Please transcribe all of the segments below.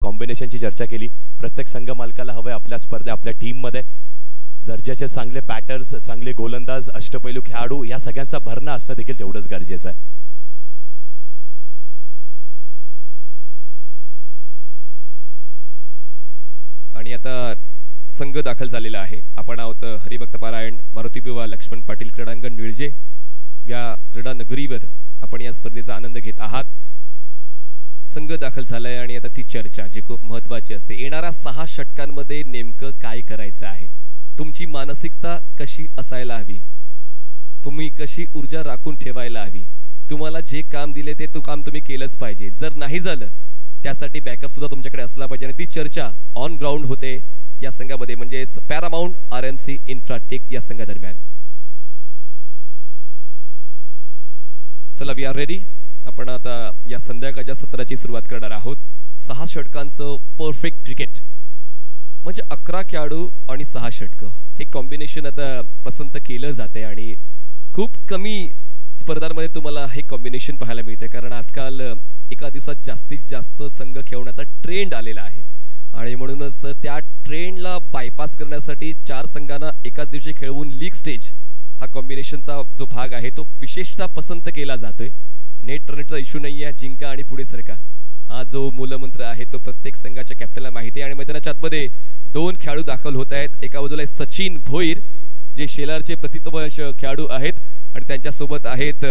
कॉम्बिनेशनची चर्चा केली। प्रत्येक संघ मालकाला हवे आपल्या स्पर्धे आपल्या टीम मध्ये दर्जाचे चांगले बॅटर्स, चांगले गोलंदाज, अष्टपैलू खेळाडू या सगळ्यांचा भरणा असणं देखील तेवढंच गरजेचं आहे। आणि आता संघ दाखल झालेला आहे। आपण आहोत हरिभक्त पारायण मारुती विवा लक्ष्मण पाटील क्रीडांगण निळजे या क्रीडा नगरीवर आपण या स्पर्धेचा आनंद घेत आहात। संघ दाखल झालाय आणि आता ती चर्चा जी खूप महत्त्वाची असते, येणाऱ्या 6 षटकांमध्ये नेमकं काय करायचं आहे, तुमची मानसिकता कशी असायला हवी, तुम्ही कशी ऊर्जा राखून ठेवायला हवी, तुम्हाला जे काम दिले ते तो काम तुम्ही केलंच पाहिजे, जर नाही झालं त्यासाठी बॅकअप सुद्धा तुमच्याकडे असला पाहिजे। आणि ती चर्चा ऑन ग्राउंड होते या संघामध्ये, म्हणजेच पॅरामाउंट आरएमसी इन्फ्राटेक या संघादरम्यान। चला वी आर रेडी। आपण आता या संध्याकाळच्या सत्राची सुरुवात करणार आहोत। 6 षटकांचं परफेक्ट क्रिकेट म्हणजे 11 खेळाडू आणि 6 षटक हे कॉम्बिनेशन आता पसंत केलं जाते आणि खूप कमी स्पर्धांमध्ये तुम्हाला हे कॉम्बिनेशन पाहायला मिळते, कारण आजकाल एका दिवसात जास्तीत जास्त संघ खेळण्याचा ट्रेंड आलेला आहे आणि म्हणूनच त्या ट्रेंडला बायपास करण्यासाठी 4 संघांना एकाच दिवशी खेळवून लीग स्टेज हा कॉम्बिनेशनचा जो भाग आहे तो विशेषतः पसंत केला जातोय। नेट रनचा इश्यू नाही आहे, जिंका आणि पुढे सरका हा जो मूलमंत्र आहे तो प्रत्येक संघाच्या कॅप्टनला माहिती आहे। आणि मैदानाच्या आतमध्ये 2 खेळाडू दाखल होत आहेत। एका बाजूला सचिन भोईर जे शेलारचे प्रतितवंश खेळाडू आहेत आणि त्यांच्या सोबत आहेत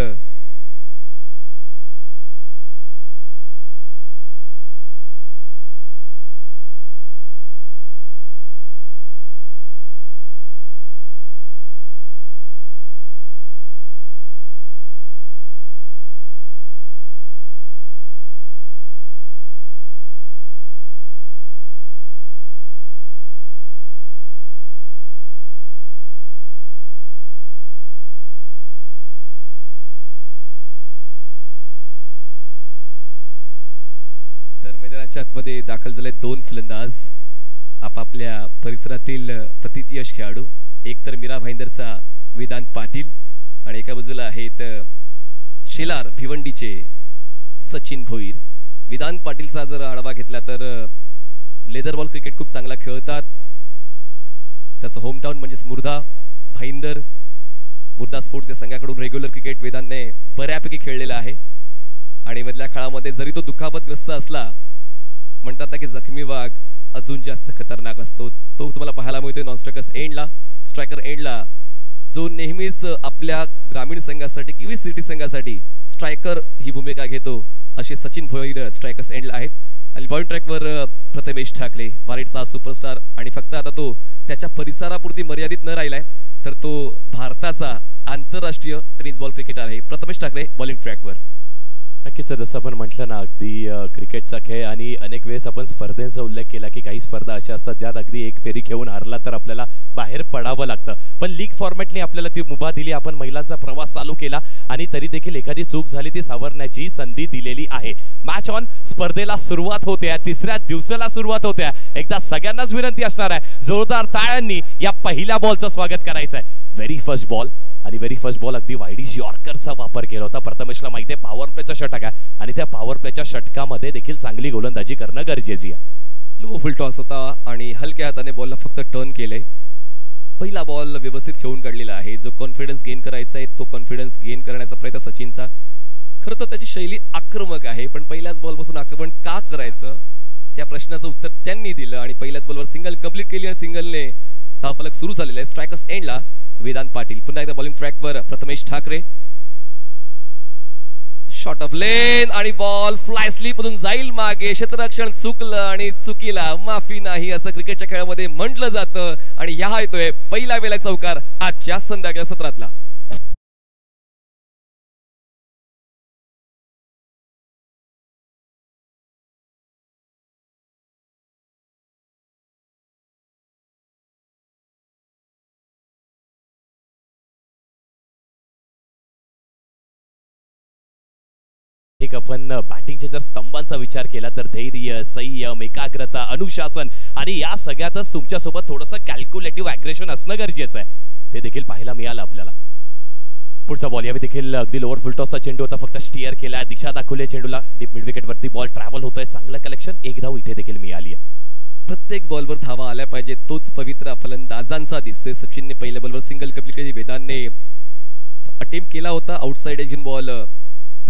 मैदानाच्या आतमध्ये दाखल झाले 2 फलंदाज आपापल्या परिसरातील प्रतियश खेळाडू, एक तर मीरा भाईंदरचा वेदांत पाटील आणि एका बाजूला आहेत शेलार भिवंडीचे सचिन भोईर। वेदांत पाटीलचा जर आढावा घेतला तर लेदर बॉल क्रिकेट खूप चांगला खेळतात, त्याचं होम टाउन म्हणजेच मुर्धा भाईंदर, मुर्धा स्पोर्ट्स या संघाकडून रेग्युलर क्रिकेट वेदांतने बऱ्यापैकी खेळलेला आहे आणि मधल्या काळामध्ये जरी तो दुखापतग्रस्त असला म्हणतात की जखमी वाघ अजून जास्त खतरनाक असतो, तो तुम्हाला पाहायला मिळतोय नॉन स्ट्रायकर एंडला जो नेहमीच आपल्या ग्रामीण संघासाठी किंवा सिटी संघासाठी स्ट्रायकर ही भूमिका घेतो, असे सचिन भोईर स्ट्रायकर्स एंडला आहेत। आणि बॉलिंग ट्रॅकवर प्रथमेश ठाकरे वारीटचा सुपरस्टार आणि फक्त आता तो त्याच्या परिसरापुरती मर्यादित न राहिलाय तर तो भारताचा आंतरराष्ट्रीय टेनिस बॉल क्रिकेटर आहे। प्रथमेश ठाकरे बॉलिंग ट्रॅकवर। नक्कीच जसं आपण म्हटलं ना, अगदी क्रिकेटचा खेळ आणि अनेक वेळेस आपण स्पर्धेचा उल्लेख केला की काही स्पर्धा अशा असतात ज्यात अगदी एक फेरी खेळून हरला तर आपल्याला बाहेर पडावं लागतं, पण लीग फॉर्मॅटने आपल्याला ती मुभा दिली, आपण महिलांचा प्रवास चालू केला आणि तरी देखील एखादी चूक झाली ती सावरण्याची संधी दिलेली आहे। मॅच ऑन स्पर्धेला सुरुवात होते, 3ऱ्या दिवसाला सुरुवात होते। एकदा सगळ्यांनाच विनंती असणार आहे जोरदार टाळ्यांनी या पहिल्या बॉलचं स्वागत करायचं आहे। व्हेरी फर्स्ट बॉल आणि व्हेरी फर्स्ट बॉल अगदी वाईडिश यॉर्करचा वापर केला होता। प्रथमेशला माहिती आहे पॉवर प्लेचा षटक आहे आणि त्या पॉवर प्लेच्या षटकामध्ये देखील चांगली गोलंदाजी करणं गरजेची आहे। लो फुल टॉस होता आणि हलक्या हाताने बॉलला फक्त टर्न केले। पहिला बॉल व्यवस्थित खेळून काढलेला आहे, जो कॉन्फिडन्स गेन करायचा आहे तो कॉन्फिडन्स गेन करण्याचा प्रयत्न सचिनचा। खरं तर त्याची शैली आक्रमक आहे, पण पहिल्याच बॉलपासून आक्रमण का करायचं त्या प्रश्नाचं उत्तर त्यांनी दिलं आणि पहिल्याच बॉलवर सिंगल कंप्लीट केली आणि सिंगलने धावफलक सुरू झालेला आहे। स्ट्रायकर्स एंडला वेदांत पाटील, पुन्हा एकदा बॉलिंग ट्रॅकवर प्रथमेश ठाकरे, शॉट ऑफ लेन आणि बॉल फ्लाय स्लिप मधून जाईल मागे, क्षेत्ररक्षण चुकलं आणि चुकीला माफी नाही असं क्रिकेटच्या खेळामध्ये म्हटलं जातं आणि ह्या येतोय पहिला वेळा चौकार आजच्या संध्याकाळच्या सत्रातला। एक आपण बॅटिंगच्या जर स्तंभांचा विचार केला तर धैर्य, संयम, एकाग्रता, अनुशासन आणि या सगळ्यातच तुमच्यासोबत थोडंसं कॅल्क्युलेटिव्ह ॲग्रेशन असणं गरजेचं आहे, ते देखील पाहायला मिळालं आपल्याला। पुढचा बॉल यावेळी देखील अगदी लोअर फुलटॉसचा चेंडू होता, फक्त स्टिअर केला, दिशा दाखवली चेंडूला, डीप मिड विकेट वरती बॉल ट्रॅव्हल होतोय, चांगलं कलेक्शन, एक धाव इथे देखील मिळाली आहे. प्रत्येक बॉलवर धावा आल्या पाहिजे तोच पवित्रा फलंदाजांचा दिसतोय. सचिनने पहिल्या बॉलवर सिंगल कंप्लीट केली, वेदांतने अटेम्प्ट केला होता आउटसाइड एज बॉल,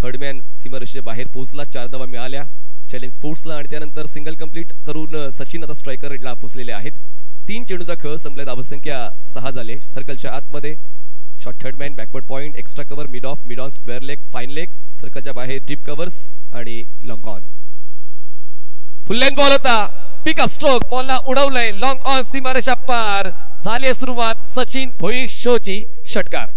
थर्डमॅन सीमारेषेच्या बाहेर पोहोचला, 4 धावा मिळाल्या चॅलेंज स्पोर्ट्सला आणि त्यानंतर सिंगल कंप्लीट करून सचिन आता स्ट्रायकरला पोहोचलेले आहेत. 3 चेंडूचा खेळ संपला, धावसंख्या 6 झाले. सर्कलच्या आतमध्ये short third man, backward point, extra cover, mid of, mid on, square leg, fine leg, सर्कलच्या बाहेर डीप कव्हर्स आणि long on. Full length ball होता, पिकअप स्ट्रोक, बॉलला उडवलंय, लॉंग ऑन, सीमारेषा पार झाली सुरुवात. सचिन भोईर शोची षटकार.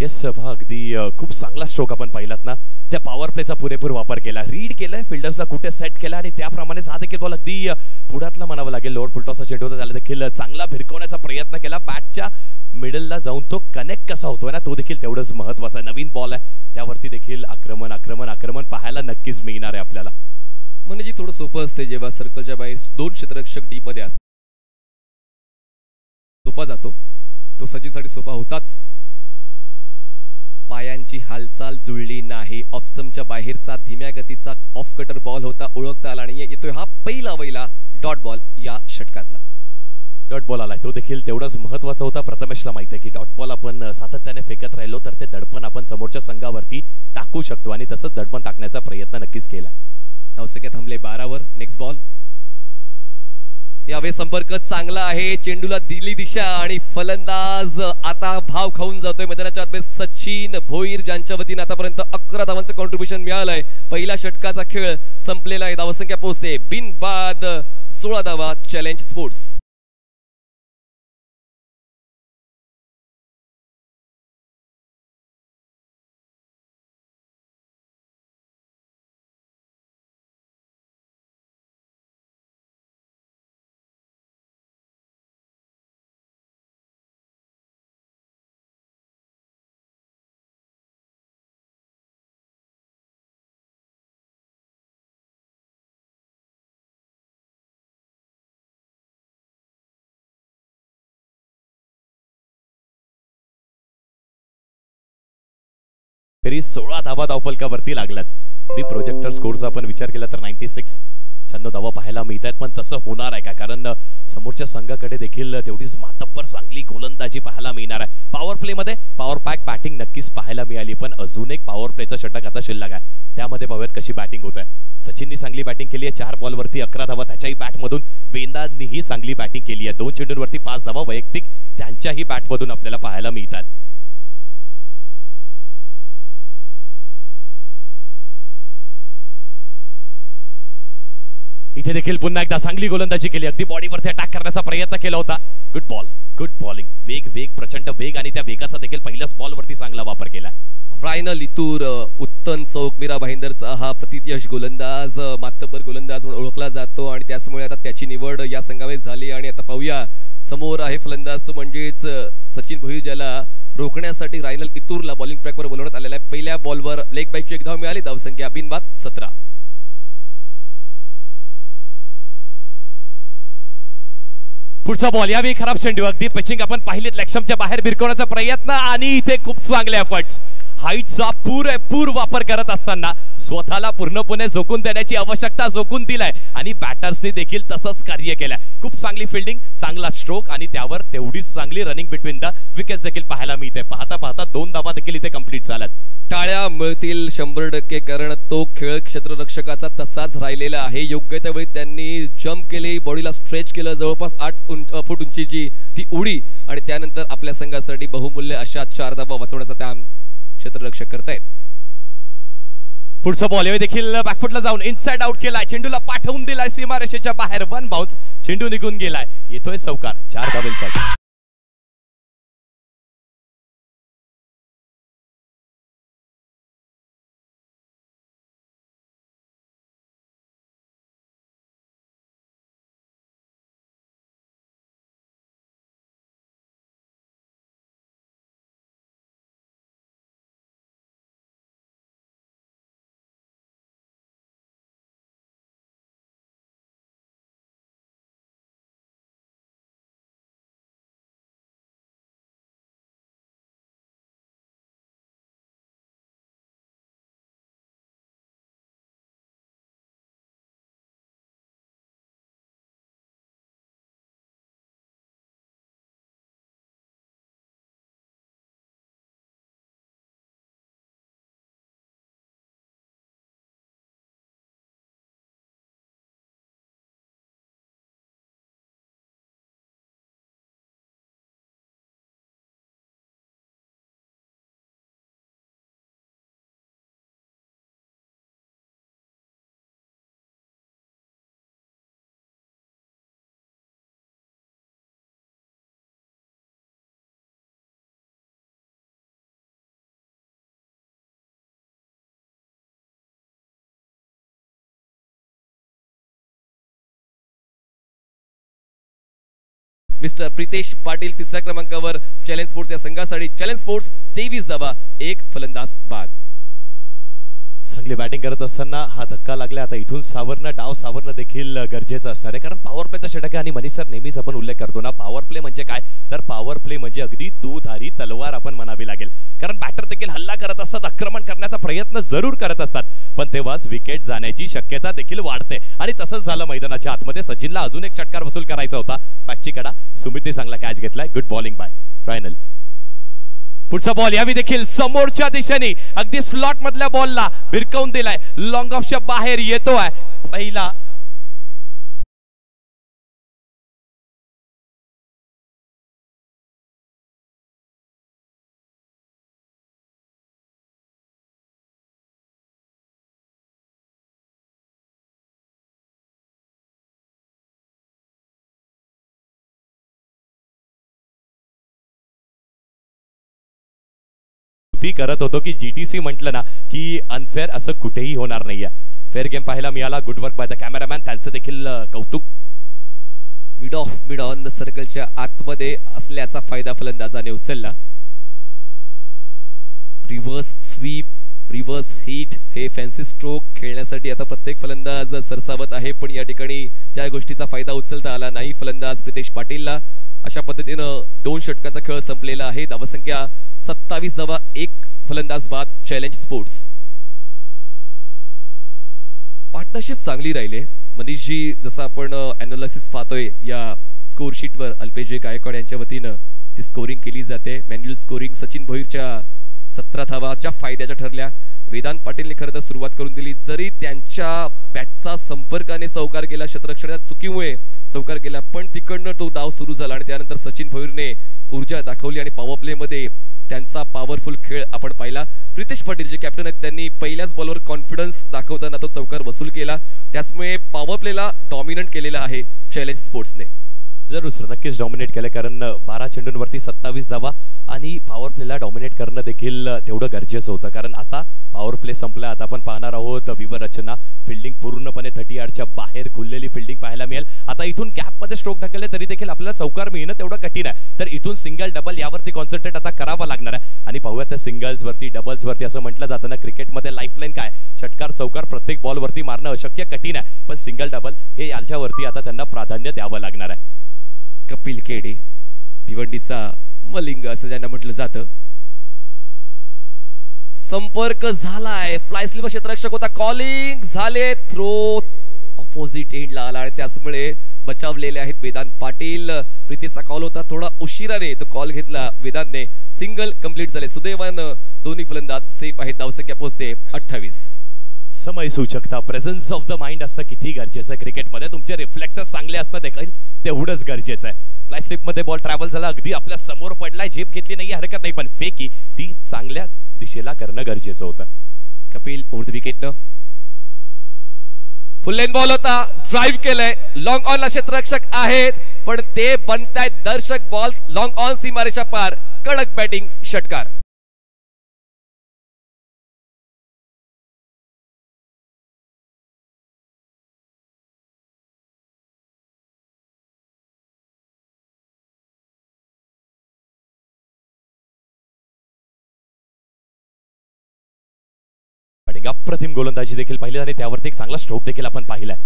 येस पहा, अगदी खूप चांगला स्ट्रोक आपण पाहिलात ना, त्या पॉवर प्लेचा पुरेपूर वापर केला, रीड केलाय, फिल्डर्सला कुठे सेट केला आणि त्याप्रमाणे हा देखील बॉल अगदी पुढातला म्हणावं लागेल, लोअर फुलटॉसचा चेंडू होता, त्याला देखील चांगला भिरकवण्याचा प्रयत्न केला, बॅटच्या मिडलला जाऊन तो कनेक्ट कसा होतोय ना, तो देखील तेवढंच महत्वाचा आहे. नवीन बॉल आहे, त्यावरती देखील आक्रमण आक्रमण आक्रमण पाहायला नक्कीच मिळणार आहे आपल्याला. म्हणजे थोडं सोपं असते जेव्हा सर्कलच्या बाहेर 2 क्षेत्ररक्षक डीप मध्ये असतात, सोपा जातो, तो सचिनसाठी सोपा होताच. पायांची हालचाल जुळली नाही, ऑफ स्टंपच्या बाहेरचा धीम्या गतीचा ऑफ कटर बॉल होता, ओळखता आला नाही. येतोय हा पहिला डॉट बॉल या षटकातला. डॉट बॉल आलाय, तो देखील तेवढाच महत्वाचा होता. प्रथमेशला माहिती आहे की डॉट बॉल आपण सातत्याने फेकत राहिलो तर ते दडपण आपण समोरच्या संघावरती टाकू शकतो आणि तसंच दडपण टाकण्याचा प्रयत्न नक्कीच केला. धावसंख्या थांबले 12वर. Next ball. यावे संपर्क चांगला आहे, चेंडूला दिली दिशा आणि फलंदाज आता भाव खाऊन जातोय मैदानाच्या आतमध्ये. सचिन भोईर ज्यांच्या वतीने आतापर्यंत 11 धावांचं कॉन्ट्रीब्युशन मिळालंय. पहिल्या षटकाचा खेळ संपलेला आहे, धावसंख्या पोहोचते बिनबाद 16 धावा. Challenge sports. तरी 16 धावा धावफलकावरती लागल्यात. दी प्रोजेक्टर स्कोरचा आपण विचार केला तर 96 धावा पाहायला मिळतात, पण तसं होणार आहे का? कारण समोरच्या संघाकडे देखील तेवढीच मातब्बर चांगली गोलंदाजी पाहायला मिळणार आहे. पॉवर प्ले मध्ये पॉवर पॅक बॅटिंग नक्कीच पाहायला मिळाली, पण अजून एक पॉवर प्लेचा षटक आता शिल्लक आहे, त्यामध्ये पाहूयात कशी बॅटिंग होत आहे. सचिननी चांगली बॅटिंग केली आहे, 4 बॉलवरती 11 धावा त्याच्याही बॅटमधून. वेदांनीही चांगली बॅटिंग केली आहे, 2 चेंडूंवरती 5 धावा वैयक्तिक त्यांच्याही बॅटमधून आपल्याला पाहायला मिळतात. इथे देखील पुन्हा एकदा चांगली गोलंदाजी केली, अगदी बॉडीवरती अटॅक करण्याचा प्रयत्न केला होता. गुड बॉल, गुड बॉलिंग, वेग प्रचंड वेग आणि त्या वेगाचा देखील पहिल्याच बॉलवरती चांगला वापर केला. रायनल इतूर, उत्तम चौक, मीरा भाईंदरचा हा प्रतियश गोलंदाज, मातब्बर गोलंदाज म्हणून ओळखला जातो आणि त्याचमुळे आता त्याची निवड या संघामध्ये झाली. आणि आता पाहूया समोर आहे फलंदाज, तो म्हणजेच सचिन भोईर, ज्याला रोखण्यासाठी रायनल इतूरला बॉलिंग ट्रॅकवर बोलवण्यात आलेला आहे. पहिल्या बॉलवर लेग बाईची 1 धाव मिळाली, धावसंख्या बिनबाद 17. पुढचा बॉल यावेळी खराब चेंडू, अगदी पिचिंग आपण पाहिलीत, लॅक्समच्या बाहेर भिरकवण्याचा प्रयत्न आणि इथे खूप चांगले एफर्ट्स. हाईटचा पुरेपूर वापर करत असताना स्वतःला पूर्णपणे झोकून देण्याची आवश्यकता झोकून दिलाय आणि बॅटर्सने देखील तसंच कार्य केलंय. खूप चांगली फिल्डिंग, चांगला स्ट्रोक आणि त्यावर तेवढीच चांगली रनिंग बिटवीन द विकेट्स देखील पाहायला मिळते. पाहता पाहता 2 धावा देखील इथे कंप्लीट झाल्यात. टाळ्या मिळतील 100%, कारण तो खेळ क्षेत्ररक्षकाचा तसाच राहिलेला आहे. योग्य त्या वेळी त्यांनी जंप केली, बॉडीला स्ट्रेच केलं, जवळपास 8 फूट उंचीची ती उडी आणि त्यानंतर आपल्या संघासाठी बहुमूल्य अशा 4 धावा वाचवण्याचा काम क्षेत्ररक्षक करतायत. पुढचा बॉल यावेळी देखील बॅकफुटला जाऊन इनसाइड आउट केलाय, चेंडूला पाठवून दिलाय सीमारेषेच्या बाहेर. 1 बाउन्स, चेंडू निघून गेलाय. येतोय चौकार 4 धावांसाठी. मिस्टर प्रितेश पाटील 3ऱ्या क्रमांकावर चॅलेंज स्पोर्ट्स या संघासाठी. चॅलेंज स्पोर्ट्स 23 धावा, 1 फलंदाज बाद. चांगली बॅटिंग करत असताना हा धक्का लागला. आता इथून सावरणं, डाव सावरणं देखील गरजेचं असणार आहे, कारण पॉवर प्लेचा षटक आहे. आणि मनीष सर नेहमीच आपण उल्लेख करतो ना, पॉवर प्ले म्हणजे काय, तर पॉवर प्ले म्हणजे अगदी दुधारी तलवार आपण म्हणावी लागेल. कारण बॅटर देखील हल्ला करत असतात, आक्रमण करण्याचा प्रयत्न जरूर करत असतात, पण तेव्हाच विकेट जाण्याची शक्यता देखील वाढते. आणि तसंच झालं मैदानाच्या आतमध्ये. सचिनला अजून एक षटकार वसूल करायचा होता. बॅकची कडा सुमितने चांगला कॅच घेतलाय. गुड बॉलिंग बाय रायनल. पुढचा बॉल यावी देखील समोरच्या दिशेने अगदी स्लॉट मधल्या बॉलला भिरकवून दिलाय. लॉंग ऑफच्या बाहेर येतोय पहिला. करत होतो की जीटीसी म्हटलं ना की अनफेअर असं कुठेही होणार नाहीये. फेअर गेम पाहायला मिळाला. Good work by the cameraman, त्यांचं देखील कौतुक. मिड ऑन द सर्कलच्या आतमध्ये असल्याचा फायदा फलंदाजाने उचलला. रिव्हर्स स्वीप, रिव्हर्स हिट हे फॅन्सी स्ट्रोक खेळण्यासाठी आता प्रत्येक फलंदाज सरसावत आहे, पण या ठिकाणी त्या गोष्टीचा फायदा उचलता आला नाही फलंदाज प्रितेश पाटीलला. अशा पद्धतीनं 2 षटकांचा खेळ संपलेला आहे. धावसंख्या 27 धावा, 1 फलंदाज बाद. Challenge sports. पार्टनरशिप चांगली राहिले मनीषजी. जसं आपण अनालिसिस पाहतोय या स्कोर शीटवर अल्पेश गायकवाड यांच्या वतीनं ती स्कोरिंग केली जाते. मॅन्युअल स्कोरिंग सचिन भोईरच्या 17 धावा ज्या फायद्याच्या ठरल्या. वेदांत पाटीलने खरं तर सुरुवात करून दिली, जरी त्यांच्या बॅटचा संपर्काने चौकार केला, क्षेत्ररक्षणाच्या चुकीमुळे चौकार केला, पण तिकडनं तो डाव सुरू झाला आणि त्यानंतर सचिन भोईरने ऊर्जा दाखवली आणि पॉवर प्ले मध्ये त्यांचा पॉवरफुल खेळ आपण पाहिला. प्रितेश पाटील जे कॅप्टन आहेत त्यांनी पहिल्याच बॉलवर कॉन्फिडन्स दाखवताना तो चौकार वसूल केला. त्याचमुळे पॉवर प्लेला डॉमिनंट केलेला आहे चॅलेंज स्पोर्ट्सने. जरूर सर, नक्कीच डॉमिनेट केलं, कारण 12 चेंडूंवरती 27 धावा आणि पॉवर प्लेला डॉमिनेट करणं देखील तेवढं गरजेचं होतं. कारण आता पॉवर प्ले संपला. आता आपण पाहणार आहोत विवरचना. फिल्डिंग पूर्णपणे 30 यार्डच्या बाहेर खुललेली फिल्डिंग पाहायला मिळेल. आता इथून गॅपमध्ये स्ट्रोक ढकलले तरी देखील आपल्याला चौकार मिळणं तेवढं कठीण आहे, तर इथून सिंगल डबल यावरती कॉन्सन्ट्रेट आता करावं लागणार आहे. आणि पाहूया त्या सिंगल्सवरती, डबल्सवरती असं म्हटलं जातं ना क्रिकेटमध्ये लाईफलाईन काय, षटकार चौकार प्रत्येक बॉलवरती मारणं अशक्य कठीण आहे, पण सिंगल डबल हे याच्यावरती आता त्यांना प्राधान्य द्यावं लागणार आहे. कपिल केडे, भिवंडीचा मलिंग असं ज्यांना म्हटलं जातं. संपर्क झालाय, फ्लाय स्लीपर क्षेत्ररक्षक होता, कॉलिंग झाले, थ्रो ऑपोजिट एंडला आला आणि त्याचमुळे बचावलेले आहेत वेदांत पाटील. प्रीतीचा कॉल होता, थोडा उशिराने तो कॉल घेतला वेदांतने. सिंगल कंप्लीट झाले. सुदैवानं दोन्ही फलंदाज सेफ आहेत. धावसंख्या पोहोचते 28. समय सूचकता, प्रेझेन्स ऑफ द माइंड असतं किती गरजेचं आहे क्रिकेटमध्ये. तुमचे रिफ्लेक्सेस चांगले असतात देखील तेवढंच गरजेचं आहे. फ्लाय स्लिप मध्ये बॉल ट्रॅव्हल झाला, अगदी आपल्या समोर पडलाय, झेप घेतली नाही हरकत नाही, पण फेकी ती चांगल्या दिशेला करणं गरजेचं होतं. Kapil over the wicket, full lane ball होता, ड्राइव्ह केलंय, लॉंग ऑन ला क्षेत्ररक्षक आहेत पण ते बनतायत दर्शक बॉल लॉंग ऑन सीमारेषा पार. कडक बॅटिंग, षटकार. अप्रतिम गोलंदाजी देखील पाहिली आणि त्यावरती एक चांगला स्ट्रोक देखील आपण पाहिलाय.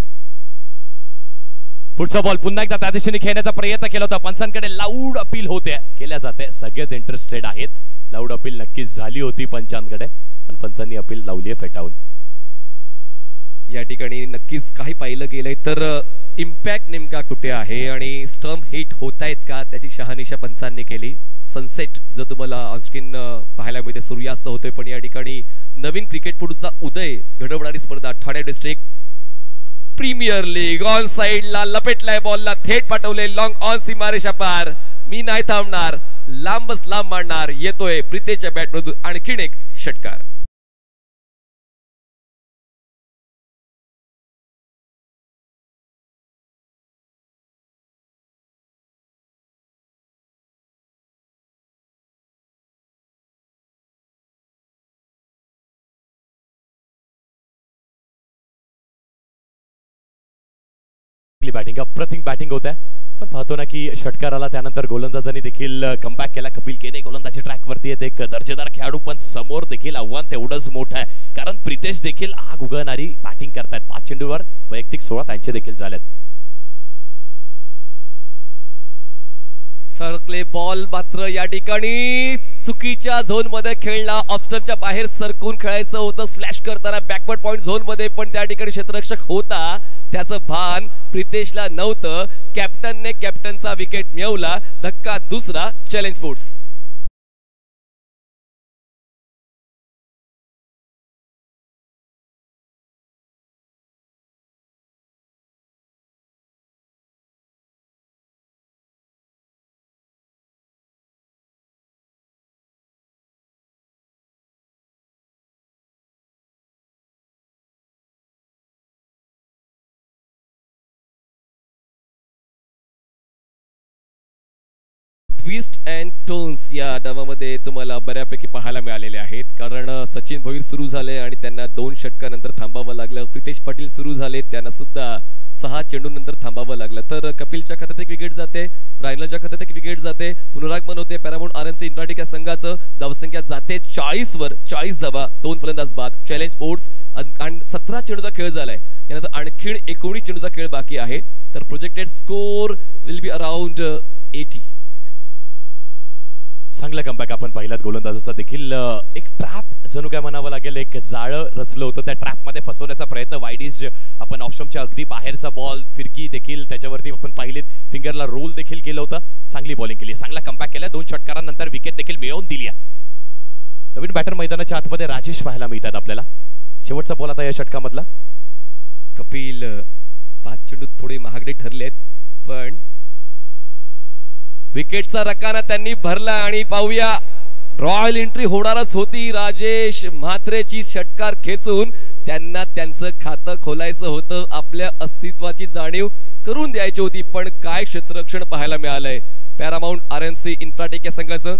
पुढचा बॉल पुन्हा एकदा त्या दिशेने खेळण्याचा प्रयत्न केला होता. पंचांकडे लाऊड अपील होते, केल्या जाते, सगळेच इंटरेस्टेड आहेत. लाऊड अपील नक्कीच झाली होती पंचांकडे, पण पंचांनी अपील लावली आहे फेटाळून. या ठिकाणी नक्कीच काही पाहिलं गेलंय तर इम्पॅक्ट नेमका कुठे आहे आणि स्टंप हिट होत आहेत का त्याची शहानिशा पंचांनी केली. सनसेट जो तुम्हाला ऑनस्क्रीन पाहायला मिळते, सूर्यास्त होतोय, पण या ठिकाणी नवीन क्रिकेटपटूचा उदय घडवणारी स्पर्धा Thane district premier league. On साइडला लपेटलाय, बॉलला थेट पाठवले, लॉंग ऑन सीमारेषा पार. मी नाही थांबणार, लांबच लांब मारणार. येतोय प्रीतेच्या बॅटमधून आणखीन एक षटकार. बॅटिंग, अप्रतिम बॅटिंग होत आहे, पण पाहतो ना की षटकार आला त्यानंतर गोलंदाजांनी देखील कमबॅक केला. कपिल केने गोलंदाजी ट्रॅक वरती आहेत, एक दर्जेदार खेळाडू, पण समोर देखील आव्हान तेवढंच मोठं आहे कारण प्रितेश देखील आग उगवणारी बॅटिंग करतायत. 5 चेंडूवर वैयक्तिक 16 त्यांचे देखील झालेत. सरकले बॉल मात्र या ठिकाणी चुकीच्या झोन मध्ये खेळला. ऑफस्टंपच्या बाहेर सरकून खेळायचं होतं स्लॅश करताना बॅकवर्ड पॉइंट झोन मध्ये, पण त्या ठिकाणी क्षेत्ररक्षक होता त्याचं भान प्रितेशला नव्हतं. कॅप्टनने कॅप्टनचा विकेट मिळवला. धक्का दुसरा, challenge sports. Twist and turns या डावामध्ये तुम्हाला बऱ्यापैकी पाहायला मिळालेले आहेत कारण सचिन भोईर सुरू झाले आणि त्यांना 2 षटकानंतर थांबावं लागलं. प्रितेश पाटील सुरू झाले, त्यांना सुद्धा 6 चेंडूनंतर थांबावं लागलं. तर कपिलच्या खात्यात एक विकेट जाते, रायनलच्या खात्यात एक विकेट जाते, पुनरागमन होते पॅरामाउंट आरएमसी इंफ्राटेक या संघाचं. धावसंख्या जाते 40 वर, 40 धावा, 2 फलंदाज बाद. चॅलेंज स्पोर्ट्स आणि 17 चेंडूचा खेळ झालाय, यानंतर आणखीन 19 चेंडूचा खेळ बाकी आहे. तर projected score will be around 80. चांगला कमबॅक आपण पाहिलात गोलंदाजाचा देखील. एक ट्रॅप जणू काय म्हणावं लागेल, एक जाळं रचलं होतं, त्या ट्रॅप मध्ये फसवण्याचा प्रयत्न. वाईडीज आपण ऑप्शनच्या अगदी बाहेरचा बॉल, फिरकी देखील त्याच्यावरती आपण पाहिलीत, फिंगरला रोल देखील केलं होतं. चांगली बॉलिंग केली, चांगला कमबॅक केला. 2 षटकारांनंतर विकेट देखील मिळवून दिली. नवीन बॅटर मैदानाच्या आतमध्ये राजेश पाहायला मिळतात आपल्याला. शेवटचा बॉल आता या षटकामधला. कपिल 5 चेंडू थोडे महागडे ठरलेत, पण विकेटचा रकाना त्यांनी भरला आणि पाहूया रॉयल एंट्री होणारच होती. राजेश म्हात्रेची षटकार खेचून त्यांना त्यांचं खातं खोलायचं होतं, आपल्या अस्तित्वाची जाणीव करून द्यायची होती. पण काय क्षेत्ररक्षण पाहायला मिळालंय पॅरामाउंट आरएमसी इंफ्राटेक या संघाचं.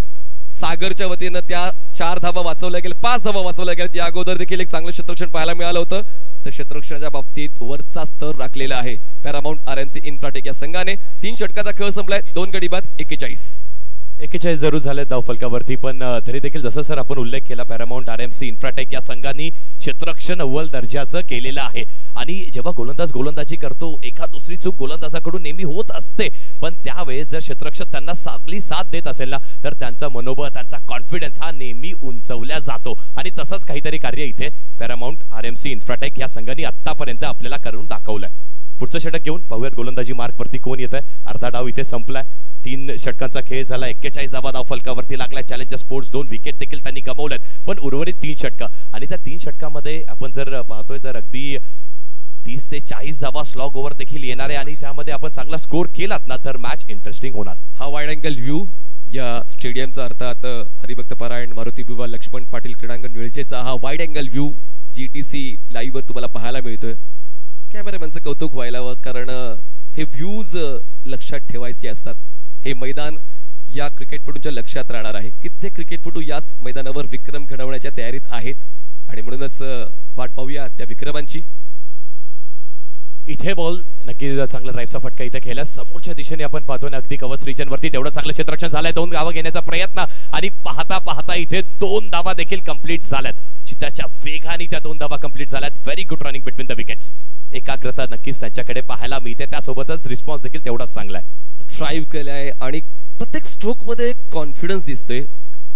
सागरच्या वतीनं त्या 4 धावा वाचवल्या गेल्या, 5 धावा वाचवल्या गेल्या. त्या अगोदर देखील एक चांगलं क्षेत्ररक्षण पाहायला मिळालं होतं. तर क्षेत्ररक्षणाच्या बाबतीत वरचा स्तर राखलेला आहे पॅरामाउंट आरएमसी इंफ्राटेक या संघाने. 3 षटकाचा खेळ संपलाय, 2 गडी बाद 41. 41 जरूर झाले धाव फलकावरती, पण तरी देखील जसं सर आपण उल्लेख केला पॅरामाउंट आरएमसी इन्फ्राटेक या संघांनी क्षेत्ररक्षण अव्वल दर्जाचं केलेलं आहे. आणि जेव्हा गोलंदाज गोलंदाजी करतो एका दुसरी चूक गोलंदाजाकडून नेहमी होत असते, पण त्यावेळेस जर क्षेत्ररक्षक त्यांना चांगली साथ देत असेल ना तर त्यांचा मनोबळ त्यांचा कॉन्फिडन्स हा नेहमी उंचवल्या जातो. आणि तसंच काहीतरी कार्य इथे पॅरामाउंट आरएमसी इन्फ्राटेक या संघांनी आतापर्यंत आपल्याला करून दाखवलंय. पुढचं षटक घेऊन पाहूयात गोलंदाजी मार्कवरती कोण येत आहे. अर्धा डाव इथे संपलाय. 3 षटकांचा खेळ झाला. 41 धावा धाव फलकावरती लागला. चॅलेंजर स्पोर्ट्स 2 विकेट देखील त्यांनी गमावल्यात, पण उर्वरित 3 षटक आणि त्या 3 षटकामध्ये आपण जर पाहतोय तर अगदी 30 ते 40 धावा स्लॉग ओव्हर देखील येणार आहे आणि त्यामध्ये आपण चांगला स्कोर केलात ना तर मॅच इंटरेस्टिंग होणार. हा वाईड अँगल व्ह्यू या स्टेडियमचा अर्थात हरिभक्त पारायण मारुती बुवा लक्ष्मण पाटील क्रीडांगण निळजेचा हा wide angle view GTC live वर तुम्हाला पाहायला मिळतोय. कॅमेरामॅनचं कौतुक व्हायला हवं, कारण हे व्ह्यूज लक्षात ठेवायचे असतात. हे मैदान या क्रिकेटपटूंच्या लक्षात राहणार आहे. कित्येक क्रिकेटपटू याच मैदानावर विक्रम घडवण्याच्या तयारीत आहेत आणि म्हणूनच वाट पाहूया त्या विक्रमांची. इथे बॉल नक्की चांगला ड्राईव्हचा फटका इथे खेळला. समोरच्या दिशेने आपण पाहतो ना अगदी कवच रिजन वरती तेवढं चांगलं क्षेत्ररक्षण झालंय. 2 धावा घेण्याचा प्रयत्न आणि पाहता पाहता इथे 2 धावा देखील कंप्लीट झाल्यात. चित्ताच्या वेगाने त्या 2 धावा कंप्लीट झाल्यात. Very good running between the wickets. एकाग्रता नक्कीच त्यांच्याकडे पाहायला मिळते, त्यासोबतच रिस्पॉन्स देखील तेवढाच चांगला आहे. ड्राईव्ह केलाय आणि प्रत्येक स्ट्रोक मध्ये कॉन्फिडन्स दिसतोय.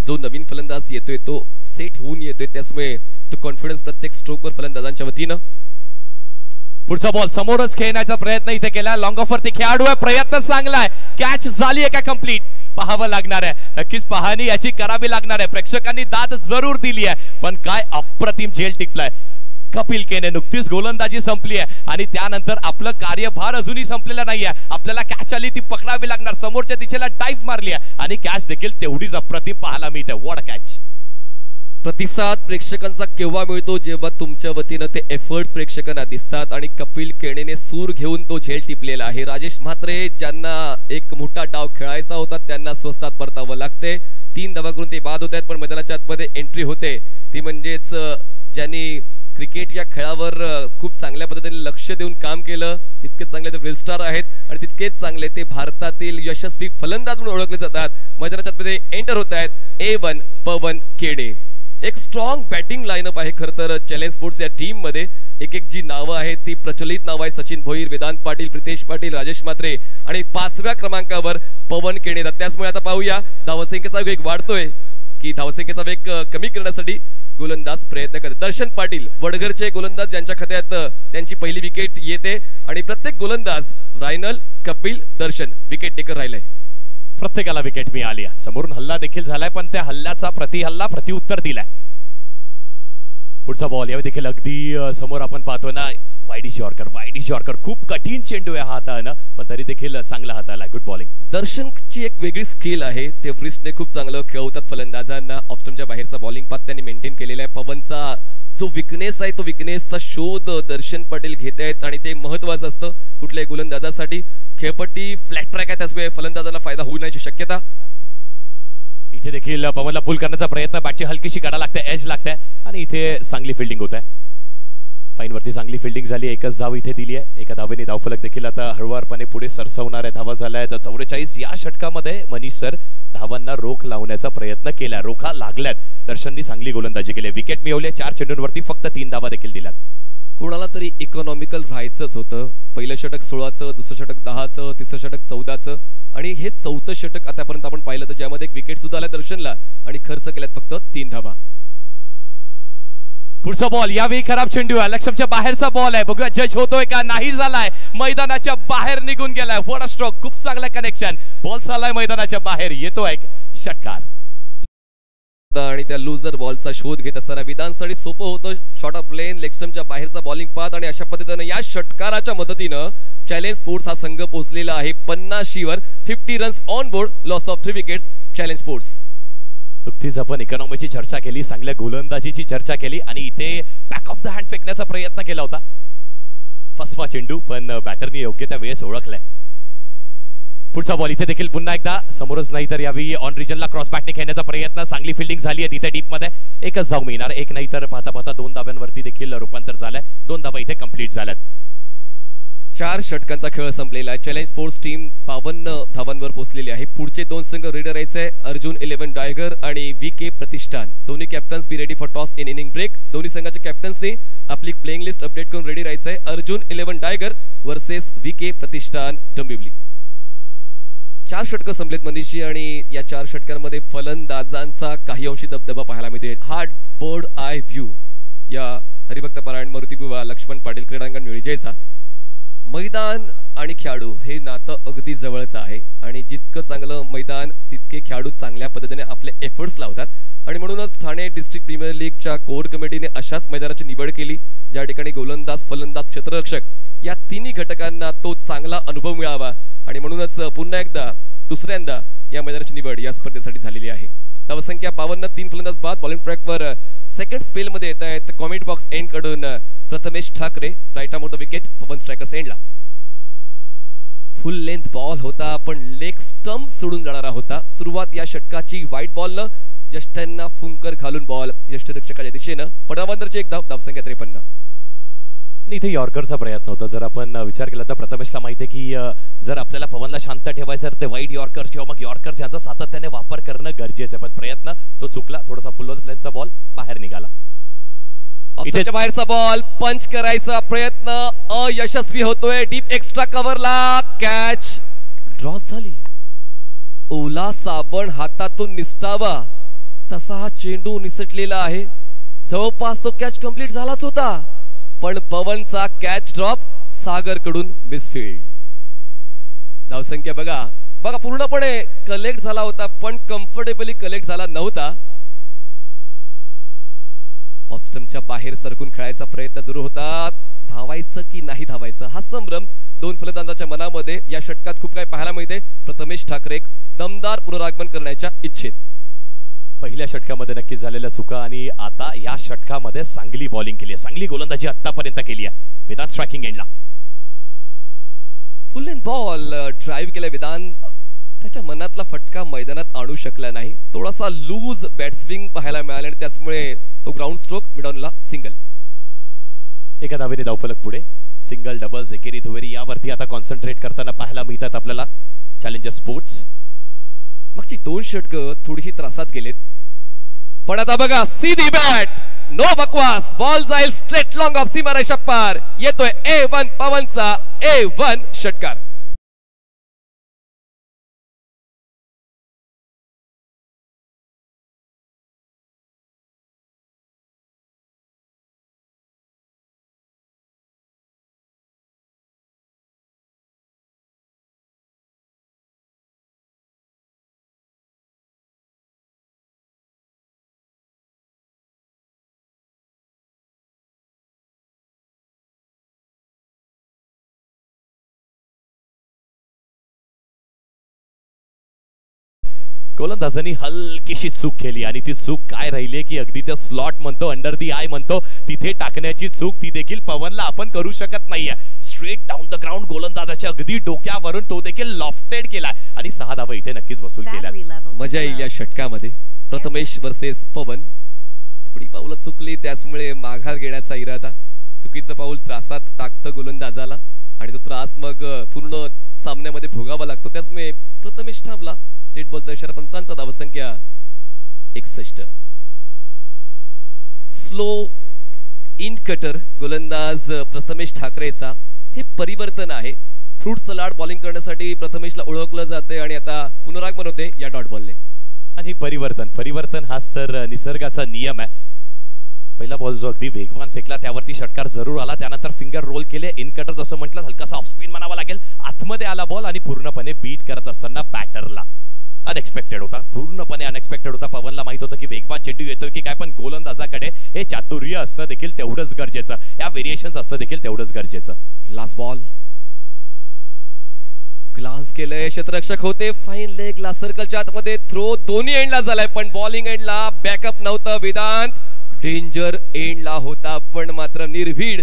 जो नवीन फलंदाज येतोय तो सेट होऊन येतोय, त्यामुळे तो कॉन्फिडन्स प्रत्येक स्ट्रोकवर फलंदाजांच्या वतीनं. पुढचा बॉल समोरच खेळण्याचा प्रयत्न इथे केला. लॉंग ऑफ वरती खेळाडू आहे. प्रयत्न चांगला आहे. कॅच झाली आहे का कंप्लीट पाहावं लागणार आहे. नक्कीच पाहणी याची करावी लागणार आहे. प्रेक्षकांनी दाद जरूर दिली आहे, पण काय अप्रतिम झेल टिकलाय. कपिल केने नुकतीच गोलंदाजी संपली आहे आणि त्यानंतर आपलं कार्यभार अजूनही संपलेला नाहीये. आपल्याला कॅच आली ती पकडावी लागणार. समोरच्या दिशेला डाइव्ह मारली आहे आणि कॅच देखील तेवढीच अप्रतिम पाहायला मिळते. What catch. प्रतिसाद प्रेक्षकांचा केव्हा मिळतो, जेव्हा तुमच्या वतीनं ते एफर्ट्स प्रेक्षकांना दिसतात आणि कपिल केनेने सूर घेऊन तो झेल टिपलेला आहे. राजेश म्हात्रे ज्यांना एक मोठा डाव खेळायचा होता त्यांना स्वस्तात परतावं लागते. 3 धावा करून ते बाद होत आहेत, पण मैदानाच्या आतमध्ये एंट्री होते ती म्हणजेच ज्यांनी क्रिकेट या खेळावर खूप चांगल्या पद्धतीने लक्ष देऊन काम केलं. तितकेच चांगले ते फिल्ड स्टार आहेत आणि तितकेच चांगले ते भारतातील यशस्वी फलंदाज म्हणून ओळखले जातात. मैदानाच्या आतमध्ये एंटर होत आहेत A1 पवन केडे. एक स्ट्रॉंग बॅटिंग लाईनअप आहे खरं तर चॅलेंज स्पोर्ट्स या टीम मध्ये. एक जी नावं आहेत ती प्रचलित नावं आहेत. सचिन भोईर, वेदांत पाटील, प्रितेश पाटील, राजेश म्हात्रे आणि 5व्या क्रमांकावर पवन केडे. त्याचमुळे आता पाहूया धावसंख्येचा वेग वाढतोय की धावसंख्येचा वेग कमी करण्यासाठी गोलंदाज प्रयत्न करतात. दर्शन पाटील वडघरचे गोलंदाज ज्यांच्या खात्यात त्यांची पहिली विकेट येते आणि प्रत्येक गोलंदाज रायनल, कपिल, दर्शन विकेट टेकर राहिले. प्रत्येकाला विकेट मिळाली. समोरून हल्ला देखील झालाय, पण त्या हल्ल्याचा प्रतिउत्तर दिलाय. पुढचा बॉल यावेळी देखील अगदी समोर आपण पाहतो ना वाईडी शॉर्कर. खूप कठीण चेंडू आहे हाताळणं, पण तरी देखील चांगला हाताळला. Good bowling. दर्शनची एक वेगळी स्किल आहे. ते व्रिस्टने खूप चांगलं खेळवतात फलंदाजांना. ऑफस्टमच्या बाहेरचा बॉलिंग पाथ त्यांनी मेंटेन केलेला आहे. पवनचा जो विकनेस आहे तो विकनेसचा शोध दर्शन पाटील घेत आहेत आणि ते महत्वाचं असतं कुठल्याही गोलंदाजासाठी. खेळपट्टी फ्लॅट ट्रॅक आहे, त्यामुळे फलंदाजाला फायदा होऊ नये शक्यता. इथे देखील पवनला पुल करण्याचा प्रयत्न. बॅटची हलकीशी कडा लागते, एज लागते आणि इथे चांगली फिल्डिंग होत आहे. फाईन वरती चांगली फिल्डिंग झाली. एकच धाव इथे दिली आहे. एका धावेने धावफलक देखील आता हळुवारपणे पुढे सरसवणाऱ्या धावा झाल्या आहेत. 44 या षटकामध्ये मनीष सर धावांना रोख लावण्याचा प्रयत्न केला. रोखा लागल्यात. दर्शननी चांगली गोलंदाजी केली. विकेट मिळवले. 4 चेंडूंवरती फक्त 3 धावा देखील दिल्यात. कोणाला तरी इकॉनॉमिकल राहायचंच होतं. पहिलं षटक 16चं, दुसरं षटक 10चं, तिसरं षटक 14चं आणि हे 4थं षटक आतापर्यंत आपण पाहिलं तर ज्यामध्ये एक विकेट सुद्धा आला दर्शनला आणि खर्च केल्यात फक्त 3 धावा. पुढचा बॉल यावेळी खराब चेंडू आहे. लक्ष्मणच्या बाहेरचा बॉल आहे. बघूया जज होतोय का. नाही झालाय. मैदानाच्या बाहेर निघून गेलाय. What a stroke. खूप चांगलं कनेक्शन. बॉल चाललाय मैदानाच्या बाहेर. येतो एक षटकार आणि त्या लूजर बॉलचा शोध घेत असताना विधानसाठी सोपं होतं. शॉर्ट ऑफ लेन, लेग स्टंपच्या बाहेरचा बॉलिंग पाथ आणि अशा पद्धतीने या षटकाराच्या मदतीनं चॅलेंज स्पोर्ट्स हा संघ पोहोचलेला आहे 50 वर. 50 runs on board, loss of 3 wickets. Challenge sports. नुकतीच आपण इकॉनॉमीची चर्चा केली, चांगल्या गोलंदाजीची चर्चा केली आणि इथे बॅक ऑफ द हँड फेकण्याचा प्रयत्न केला होता. फसवा चेंडू, पण बॅटरनी योग्य त्या वेळेस ओळखलाय. पुढचा बॉल इथे देखील पुन्हा एकदा समोरच नाही तर यावेळी ऑन रिजनला क्रॉस बॅटने खेळण्याचा प्रयत्न. चांगली फिल्डिंग झाली आहे तिथे डीप मध्ये. एकच धाव मिळणार. एक नाही तर पाहता पाहता 2 धाव्यांवरती देखील रूपांतर झालंय. 2 धावा इथे कंप्लीट झाल्यात. 4 षटकांचा खेळ संपलेला आहे. चॅलेंज स्पोर्ट्स टीम 52 धावांवर पोहोचलेली आहे. पुढचे 2 संघ रेडी राहायचे. अर्जुन 11 डायगर आणि VK प्रतिष्ठान. दोन्ही captains be ready for toss in inning break. दोन्ही संघाच्या कॅप्टन्सनी आपली प्लेइंग लिस्ट अपडेट करून रेडी राहायचंय. अर्जुन 11 डायगर वर्सेस VK प्रतिष्ठान डोंबिवली. 4 षटकं संपलेत मनीषी आणि या 4 षटकांमध्ये फलंदाजांचा काही अंशी दबदबा पाहायला मिळते. हा बर्ड आय व्ह्यू या हरिभक्त पारायण मारुतीबुवा लक्ष्मण पाटील क्रीडांगण निळजेचा. मैदान आणि खेळाडू हे नातं अगदी जवळचं आहे आणि जितकं चांगलं मैदान तितके खेळाडू चांगल्या पद्धतीने आपले एफर्ट्स लावतात आणि म्हणूनच ठाणे डिस्ट्रिक्ट प्रीमियर लीगच्या कोर कमिटीने अशाच मैदानाची निवड केली ज्या ठिकाणी गोलंदाज, फलंदाज, क्षेत्ररक्षक या तिन्ही घटकांना तो चांगला अनुभव मिळावा आणि म्हणूनच पुन्हा एकदा दुसऱ्यांदा या मैदानाची निवड या स्पर्धेसाठी झालेली आहे. धावसंख्या 52, 3 फलंदाज बाद. बॉलिंग ट्रॅकवर सेकंड स्पेल मध्ये येत आहेत. कॉमेंट बॉक्स एंड कडून Prathamesh Thackeray, right arm of the wicket, Pawan striker's एंडला. फुल लेंथ बॉल होता पण लेग स्टंप सोडून जाणारा होता. सुरुवात या षटकाची व्हाईट बॉलनं यष्ट्यांना फुंकर घालून बॉल यष्टरक्षकाच्या दिशेनं. पडावांदरची एक धाव. धावसंख्या 53. आणि इथे यॉर्करचा प्रयत्न होता. जर आपण विचार केला तर प्रथमेशला माहिती आहे की जर आपल्याला पवनला शांत ठेवायचं तर ते वाईड यॉर्कर्स किंवा मग यॉर्कर्स यांचा सातत्याने वापर करणं गरजेचं आहे. पण प्रयत्न तो चुकला. थोडासा फुल लेंथचा बॉल बाहेर निघाला. इथे बाहेरचा बॉल पंच करायचा प्रयत्न अयशस्वी होतोय. डीप एक्स्ट्रा कव्हरला कॅच ड्रॉप झाली. ओला साबण हातातून निसटावा तसा हा चेंडू निसटलेला आहे. जवळपास तो कॅच कंप्लीट झालाच होता पण पवनचा कॅच ड्रॉप सागर कडून मिसफील्ड. धावसंख्या बघा पूर्णपणे कलेक्ट झाला होता पण कम्फर्टेबली कलेक्ट झाला नव्हता. ऑफस्टमच्या बाहेर सरकून खेळायचा प्रयत्न जरूर होता. धावायचं की नाही धावायचं हा संभ्रम 2 फलंदाजांच्या मनामध्ये या षटकात खूप काही पाहायला मिळते. प्रथमेश ठाकरे दमदार पुनरागमन करण्याच्या इच्छेत. पहिल्या षटकामध्ये नक्की झालेल्या चुका आणि आता या षटकामध्ये चांगली बॉलिंग केली आहे. चांगली गोलंदाजी आतापर्यंत केली आहे. वेदांत स्ट्रायकिंग एंडला. फुल लेंथ बॉल ड्राइव्ह केला वेदांत. त्याच्या मनातला फटका मैदानात आणू शकला नाही. थोडासा लूज बॅटस्विंग पाहायला मिळाला आणि त्याचमुळे तो ग्राउंड स्ट्रोक मिडॉनला सिंगल. एका धावेने धावफलक पुढे. सिंगल, डबल्स, एकेरी, दुहेरी यावरती आता कॉन्सन्ट्रेट करताना पाहायला मिळतात आपल्याला चॅलेंजर स्पोर्ट्स. मागची 2 षटकं थोडीशी त्रासात गेलेत पण आता बघा सीधी बॅट, नो बकवास. बॉल जाईल स्ट्रेट लॉंग ऑफ सीमारेषा पार. येतोय A1 पवनचा A1 षटकार. गोलंदाजांनी हलकीशी चूक केली आणि ती चूक काय राहिली की अगदी त्या स्लॉट म्हणतो, अंडर दी आय म्हणतो, तिथे टाकण्याची चूक ती देखील पवनला आपण करू शकत नाहीये. स्ट्रेट डाऊन द ग्राउंड गोलंदाजाच्या अगदी डोक्यावरून तो देखील लॉफ्टेड केला आणि 6 धावा इथे नक्कीच वसूल केल्या. मजा येईल या षटकामध्ये. प्रथमेश वर्सेस पवन. थोडी पाऊलं चुकली त्याचमुळे माघार घेण्याचा इरादा. चुकीचं पाऊल त्रासात टाकतं गोलंदाजाला आणि तो त्रास मग पूर्ण सामन्यामध्ये भोगावा लागतो. त्याचमुळे प्रथमेश थांबला. डेड बॉलचा इशारा. पंचांचा धावसंख्या 61. स्लो इन कटर गोलंदाज प्रथमेश ठाकरेचा. हे परिवर्तन आहे. फ्रूट सलाड बॉलिंग करण्यासाठी प्रथमेशला ओळखलं जाते आणि आता पुनरागमन होते या डॉट बॉलने. आणि परिवर्तन हाच तर निसर्गाचा नियम आहे. पहिला बॉल जो अगदी वेगवान फेकला त्यावरती षटकार जरूर आला. त्यानंतर फिंगर रोल केले. इन कटर जसं म्हटलं हलकासा ऑफ स्पिन म्हणावा लागेल. आतमध्ये आला बॉल आणि पूर्णपणे बीट करत असताना बॅटरला अनएक्सपेक्टेड होता. पूर्णपणे अनएक्सपेक्टेड होता. पवनला माहित होतं की वेगवान चेंडू येतोय की काय पण गोलंदाजाकडे हे चातुर्य असणं देखील तेवढंच गरजेचं. या व्हेरिएशन्स असणं देखील तेवढंच गरजेचं. लास्ट बॉल ग्लान्स केलंय. क्षेत्ररक्षक होते. फाईन लेग ला सर्कलच्या आतमध्ये थ्रो दोन्ही एंडला झालाय पण बॉलिंग एंडला बॅकअप नव्हतं. वेदांत डेंजर एंडला होता पण मात्र निर्भीड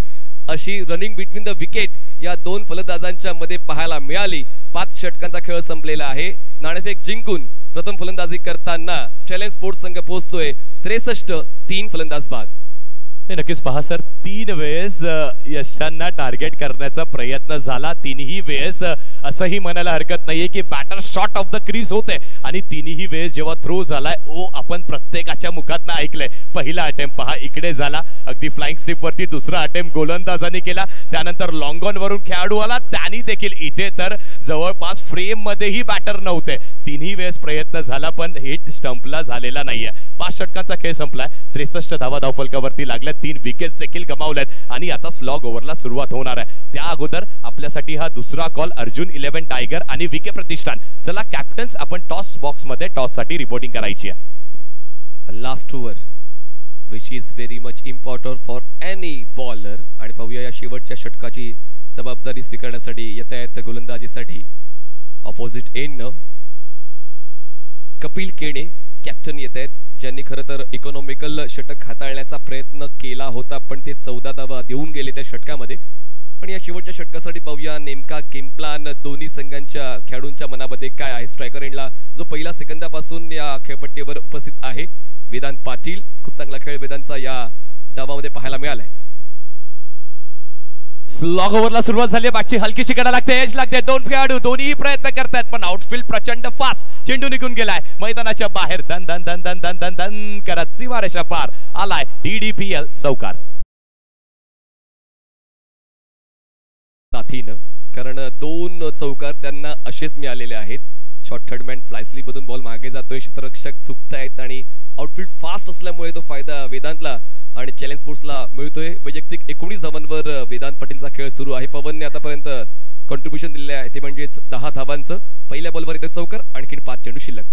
अशी रनिंग बिटवीन द विकेट या 2 फलंदाजांच्या मध्ये पाहायला मिळाली. 5 षटकांचा खेळ संपलेला आहे. नाणेफेक जिंकून प्रथम फलंदाजी करताना चॅलेंज स्पोर्ट्स संघ पोहोचतोय 63. 3 फलंदाज बाद. हे नक्कीच पहा सर, 3 वेळेस यशांना टार्गेट करण्याचा प्रयत्न झाला. तिन्ही वेळेस असंही म्हणायला हरकत नाहीये की batter short of the crease होते आणि तिन्ही वेळेस जेव्हा थ्रो झालाय ओ आपण प्रत्येकाच्या मुखातनं ऐकलंय. पहिला अटेम्प्ट पहा इकडे झाला अगदी फ्लाइंग स्लिप वरती, दुसरा अटेम्प्ट गोलंदाजाने केला, त्यानंतर लॉंग ऑन वरून खेळाडू आला त्यांनी देखील. इथे तर जवळपास फ्रेम मध्येही बॅटर नव्हते. तिन्ही वेळेस प्रयत्न झाला पण हिट स्टंपला झालेला नाहीये. 5 षटकांचा खेळ संपलाय. 63 धावा धावफलकावरती लागल्या, 3 विकेट्स देखील गमावल्यात आणि आता स्लॉग ओव्हरला सुरुवात होणार आहे. त्या अगोदर आपल्यासाठी हा दुसरा कॉल अर्जुन 11 टायगर आणि विके प्रतिष्ठान. चला कॅप्टन्स आपण टॉस बॉक्स मध्ये टॉस साठी रिपोर्टिंग करायची आहे. Last over which is very much important for any bowler. आणि पाहूया या शेवटच्या षटकाची जबाबदारी स्वीकारण्यासाठी येत आहेत गोलंदाजीसाठी ऑपोजिट एंडनं कपिल केणे कॅप्टन येत आहेत, ज्यांनी खरं तर इकॉनॉमिकल षटक हाताळण्याचा प्रयत्न केला होता पण ते 14 धावा देऊन गेले त्या षटकामध्ये. पण या शेवटच्या षटकासाठी पाहूया नेमका गेम प्लॅन दोन्ही संघांच्या खेळाडूंच्या मनामध्ये काय आहे. स्ट्रायकर एंडला जो पहिल्या सेकंदापासून या खेळपट्टीवर उपस्थित आहे वेदांत पाटील. खूप चांगला खेळ वेदांतचा या डावामध्ये पाहायला मिळालाय. स्लॉग ओव्हरला सुरुवात झाली. बॅटची हलकीशी कडा लागते, एज लागते. दोन खेळाडू दोन्ही प्रयत्न करतात पण आउटफील्ड प्रचंड फास्ट. चेंडू निघून गेलाय मैदानाच्या बाहेर. दन दन दन दन दन दन दन करत सीमारेषा पार आलाय DDPL चौकार साथीनं. कारण 2 चौकार त्यांना असेच मिळालेले आहेत. शॉर्ट थर्डमॅन फ्लाय स्लिप मधून बॉल मागे जातोय, क्षेत्ररक्षक चुकतायत आणि आउटफील्ड फास्ट असल्यामुळे तो फायदा वेदांतला आणि चॅलेंज स्पोर्ट्सला मिळतोय. वैयक्तिक 19 धावांवर वेदांत पाटीलचा खेळ सुरू आहे. पवनने आतापर्यंत कॉन्ट्रीब्युशन दिलेले आहे ते म्हणजेच 10 धावांचं. पहिल्या बॉलवर येतो चौकार, आणखीन 5 चेंडू शिल्लक.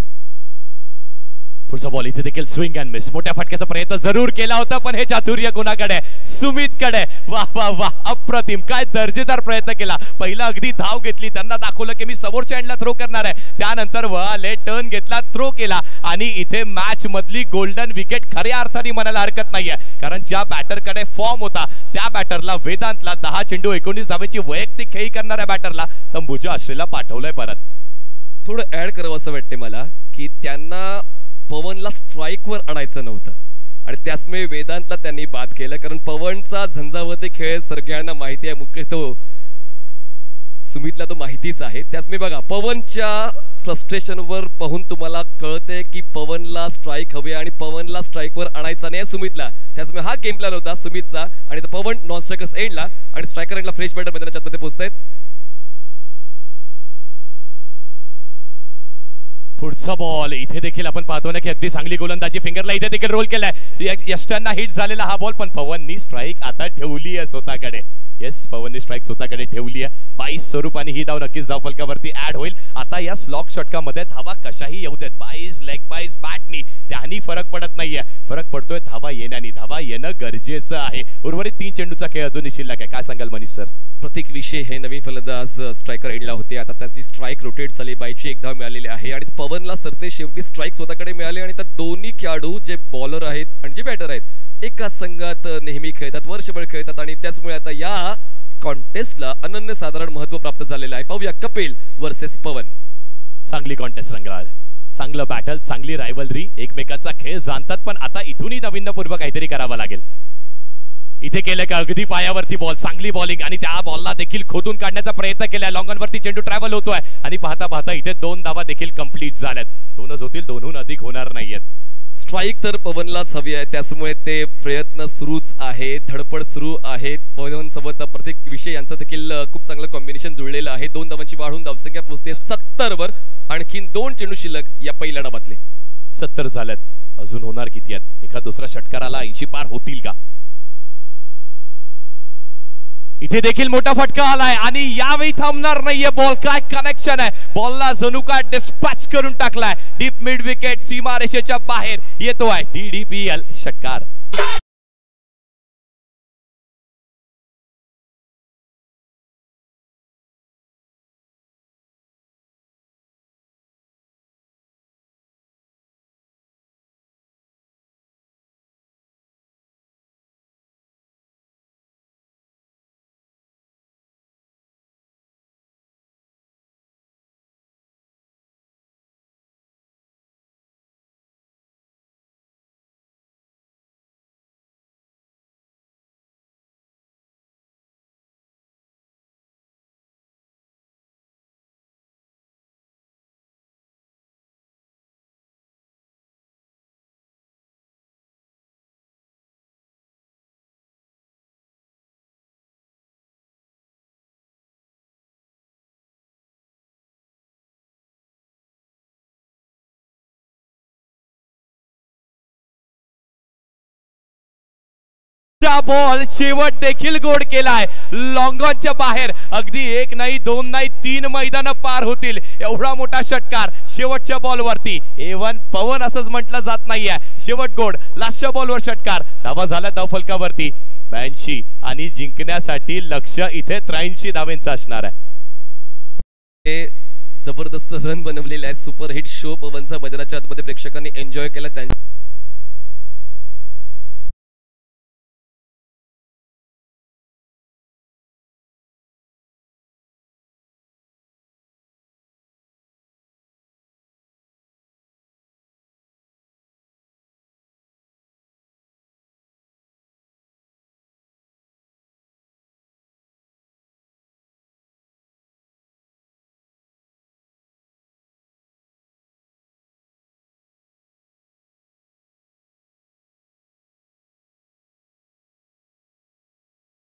पुढचा बॉल इथे देखील स्विंग अँड मिस. मोठ्या फटक्याचा प्रयत्न जरूर केला होता पण हे चातुर्य कोणाकडे? सुमितकडे. वाह वाह वाह, अप्रतिम, काय दर्जेदार प्रयत्न केला. पहिला अगदी धाव घेतली, त्यांना दाखवलं की मी समोरच्या एंडला थ्रो करणार आहे. त्यानंतर वळाले, टर्न घेतला, थ्रो केला आणि इथे मॅच मधली गोल्डन विकेट खऱ्या अर्थाने म्हणायला हरकत नाहीये. कारण ज्या बॅटरकडे फॉर्म होता त्या बॅटरला वेदांतला 10 चेंडू 19 धावेची वैयक्तिक खेळी करणाऱ्या बॅटरला तंबूच्या आश्रयला पाठवलंय परत. थोडं ऍड करावं असं वाटते मला की त्यांना पवनला स्ट्राईकवर आणायचं नव्हतं आणि त्याचमुळे वेदांतला त्यांनी बाद केलं. कारण पवनचा झंझावती खेळ सगळ्यांना माहिती आहे, मुख्य तो सुमितला तो माहितीच आहे. त्याचमुळे बघा पवनच्या फ्रस्ट्रेशनवर पाहून तुम्हाला कळते की पवनला स्ट्राईक हवे आणि पवनला स्ट्राईकवर आणायचा नाही सुमितला. त्याचमुळे हा गेम प्लॅन होता सुमितचा आणि पवन नॉन स्ट्रायकर्स एंडला आणि स्ट्रायकर एंडला फ्रेश बॅटर मैदानाच्या आतमध्ये पोहोचतायत. पुढचा बॉल इथे देखील आपण पाहतो ना की अगदी चांगली गोलंदाजी. फिंगरला इथे देखील रोल केलाय. यष्टांना हिट झालेला हा बॉल पण पवननी स्ट्राईक आता ठेवली आहे स्वतःकडे. येस, पवननी स्ट्राईक स्वतःकडे ठेवली आहे. 22 स्वरूपाने ही धाव नक्कीच धाव फलकावरती ऍड होईल. आता या स्लॉग षटकामध्ये धावा कशाही येऊ देत, 22 लेग 22 बॅटनी, त्यांनी फरक पडत नाहीये. फरक पडतोय धावा येण्यानी. धावा येणं गरजेचं आहे. उर्वरित 3 चेंडूचा खेळ अजूनही शिल्लक आहे. काय सांगाल मनीष सर? प्रतीक विषय हे नवीन फलंदाज स्ट्रायकर एंडला होते. आता त्याची स्ट्राईक रोटेट झाली, 22ची 1 धाव मिळालेली आहे आणि पवनला सरते शेवटी स्ट्राईक स्वतःकडे मिळाले. आणि त्या दोन्ही खेळाडू जे बॉलर आहेत आणि जे बॅटर आहेत एकाच संघात नेहमी खेळतात, वर्षभर खेळतात आणि त्याचमुळे आता या कॉन्टेस्टला अनन्यसाधारण महत्व प्राप्त झालेलं आहे. पाहूया कपिल वर्सेस पवन. चांगली कॉन्टेस्ट रंगणार, चांगलं बॅटल, चांगली रायव्हलरी, एकमेकांचा खेळ जाणतात पण आता इथूनही नाविन्यपूर्व काहीतरी करावं लागेल. इथे केलं का अगदी पायावरती बॉल, चांगली बॉलिंग आणि त्या बॉलला देखील खोदून काढण्याचा प्रयत्न केलाय. लॉंग ऑन वरती चेंडू ट्रॅव्हल होतोय आणि पाहता पाहता इथे 2 धावा देखील कंप्लीट झाल्यात. 2च होतील, 2हून अधिक होणार नाहीयेत. स्ट्राईक तर पवनलाच हवी आहे, त्याचमुळे ते प्रयत्न सुरूच आहे, धडपड सुरू आहे. पवन सोबत प्रत्येक विषय यांचं देखील खूप चांगलं कॉम्बिनेशन जुळलेलं आहे. 2 धावांची वाढून धावसंख्या पोहोचते 70 वर. आणखीन 2 चेंडू शिल्लक या पहिल्या डावातले. 70 झाल्यात. अजून होणार किती आहेत? एका दुसरा षटकाराला 80 पार होतील का? इथे देखील मोठा फटका आलाय आणि यावेळी थांबणार नाहीये बॉल. काय कनेक्शन आहे, बॉलला जणू काय डिस्पॅच करून टाकलाय. डीप मिड विकेट सीमारेषेच्या बाहेर येतोय. DDPL षटकार. दुसरा बॉल शेवट देखील गोड केलाय लॉंग ऑनच्या बाहेर. अगदी एक नाही दोन नाही तीन मैदान पार होतील एवढा मोठा षटकार शेवटच्या बॉलवरती. A1 पवन असंच म्हटलं जात नाहीये. शेवट गोड लास्टच्या बॉलवर षटकार. धावा झाला धाव फलकावरती 82 आणि जिंकण्यासाठी लक्ष इथे 83 धावेंचं असणार आहे. जबरदस्त रन बनवलेले आहेत. सुपर हिट शो पवनचा मैदानाच्या आतमध्ये प्रेक्षकांनी एन्जॉय केला.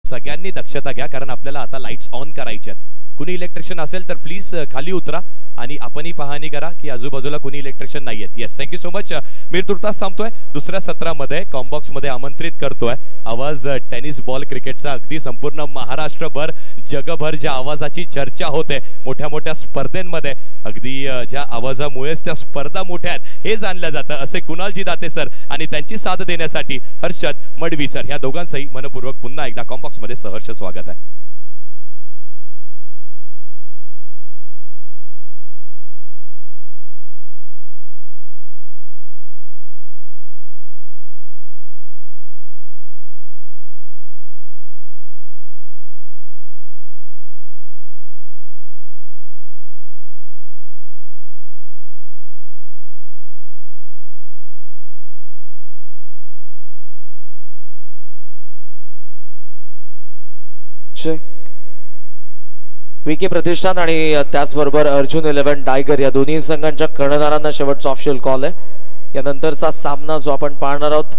सगळ्यांनी दक्षता घ्या कारण आपल्याला आता लाईट्स ऑन करायच्यात. कुणी इलेक्ट्रिशियन असेल तर प्लीज खाली उतरा आणि आपणही पाहणी करा की आजूबाजूला कुणी इलेक्ट्रिशियन नाहीयेत. Yes thank you so much. मी तुर्तास थांबतोय. दुसऱ्या सत्रामध्ये कॉम्बॉक्स मध्ये आमंत्रित करतोय आवाज टेनिस बॉल क्रिकेटचा. अगदी संपूर्ण महाराष्ट्रभर जगभर ज्या आवाजाची चर्चा होते मोठ्या मोठ्या स्पर्धेंमध्ये अगदी ज्या आवाजामुळेच त्या स्पर्धा मोठ्या आहेत हे जाणलं जातं असे कुणालजी दाते सर आणि त्यांची साथ देण्यासाठी हर्षद मडवी सर ह्या दोघांचंही मनपूर्वक पुन्हा एकदा कॉम्बॉक्स मध्ये सहर्ष स्वागत आहे. विके प्रतिष्ठान आणि त्याचबरोबर अर्जुन 11 टायगर या दोन्ही संघांच्या कर्णधारांना शेवटचा ऑफिशियल कॉल आहे. यानंतरचा सामना जो आपण पाहणार आहोत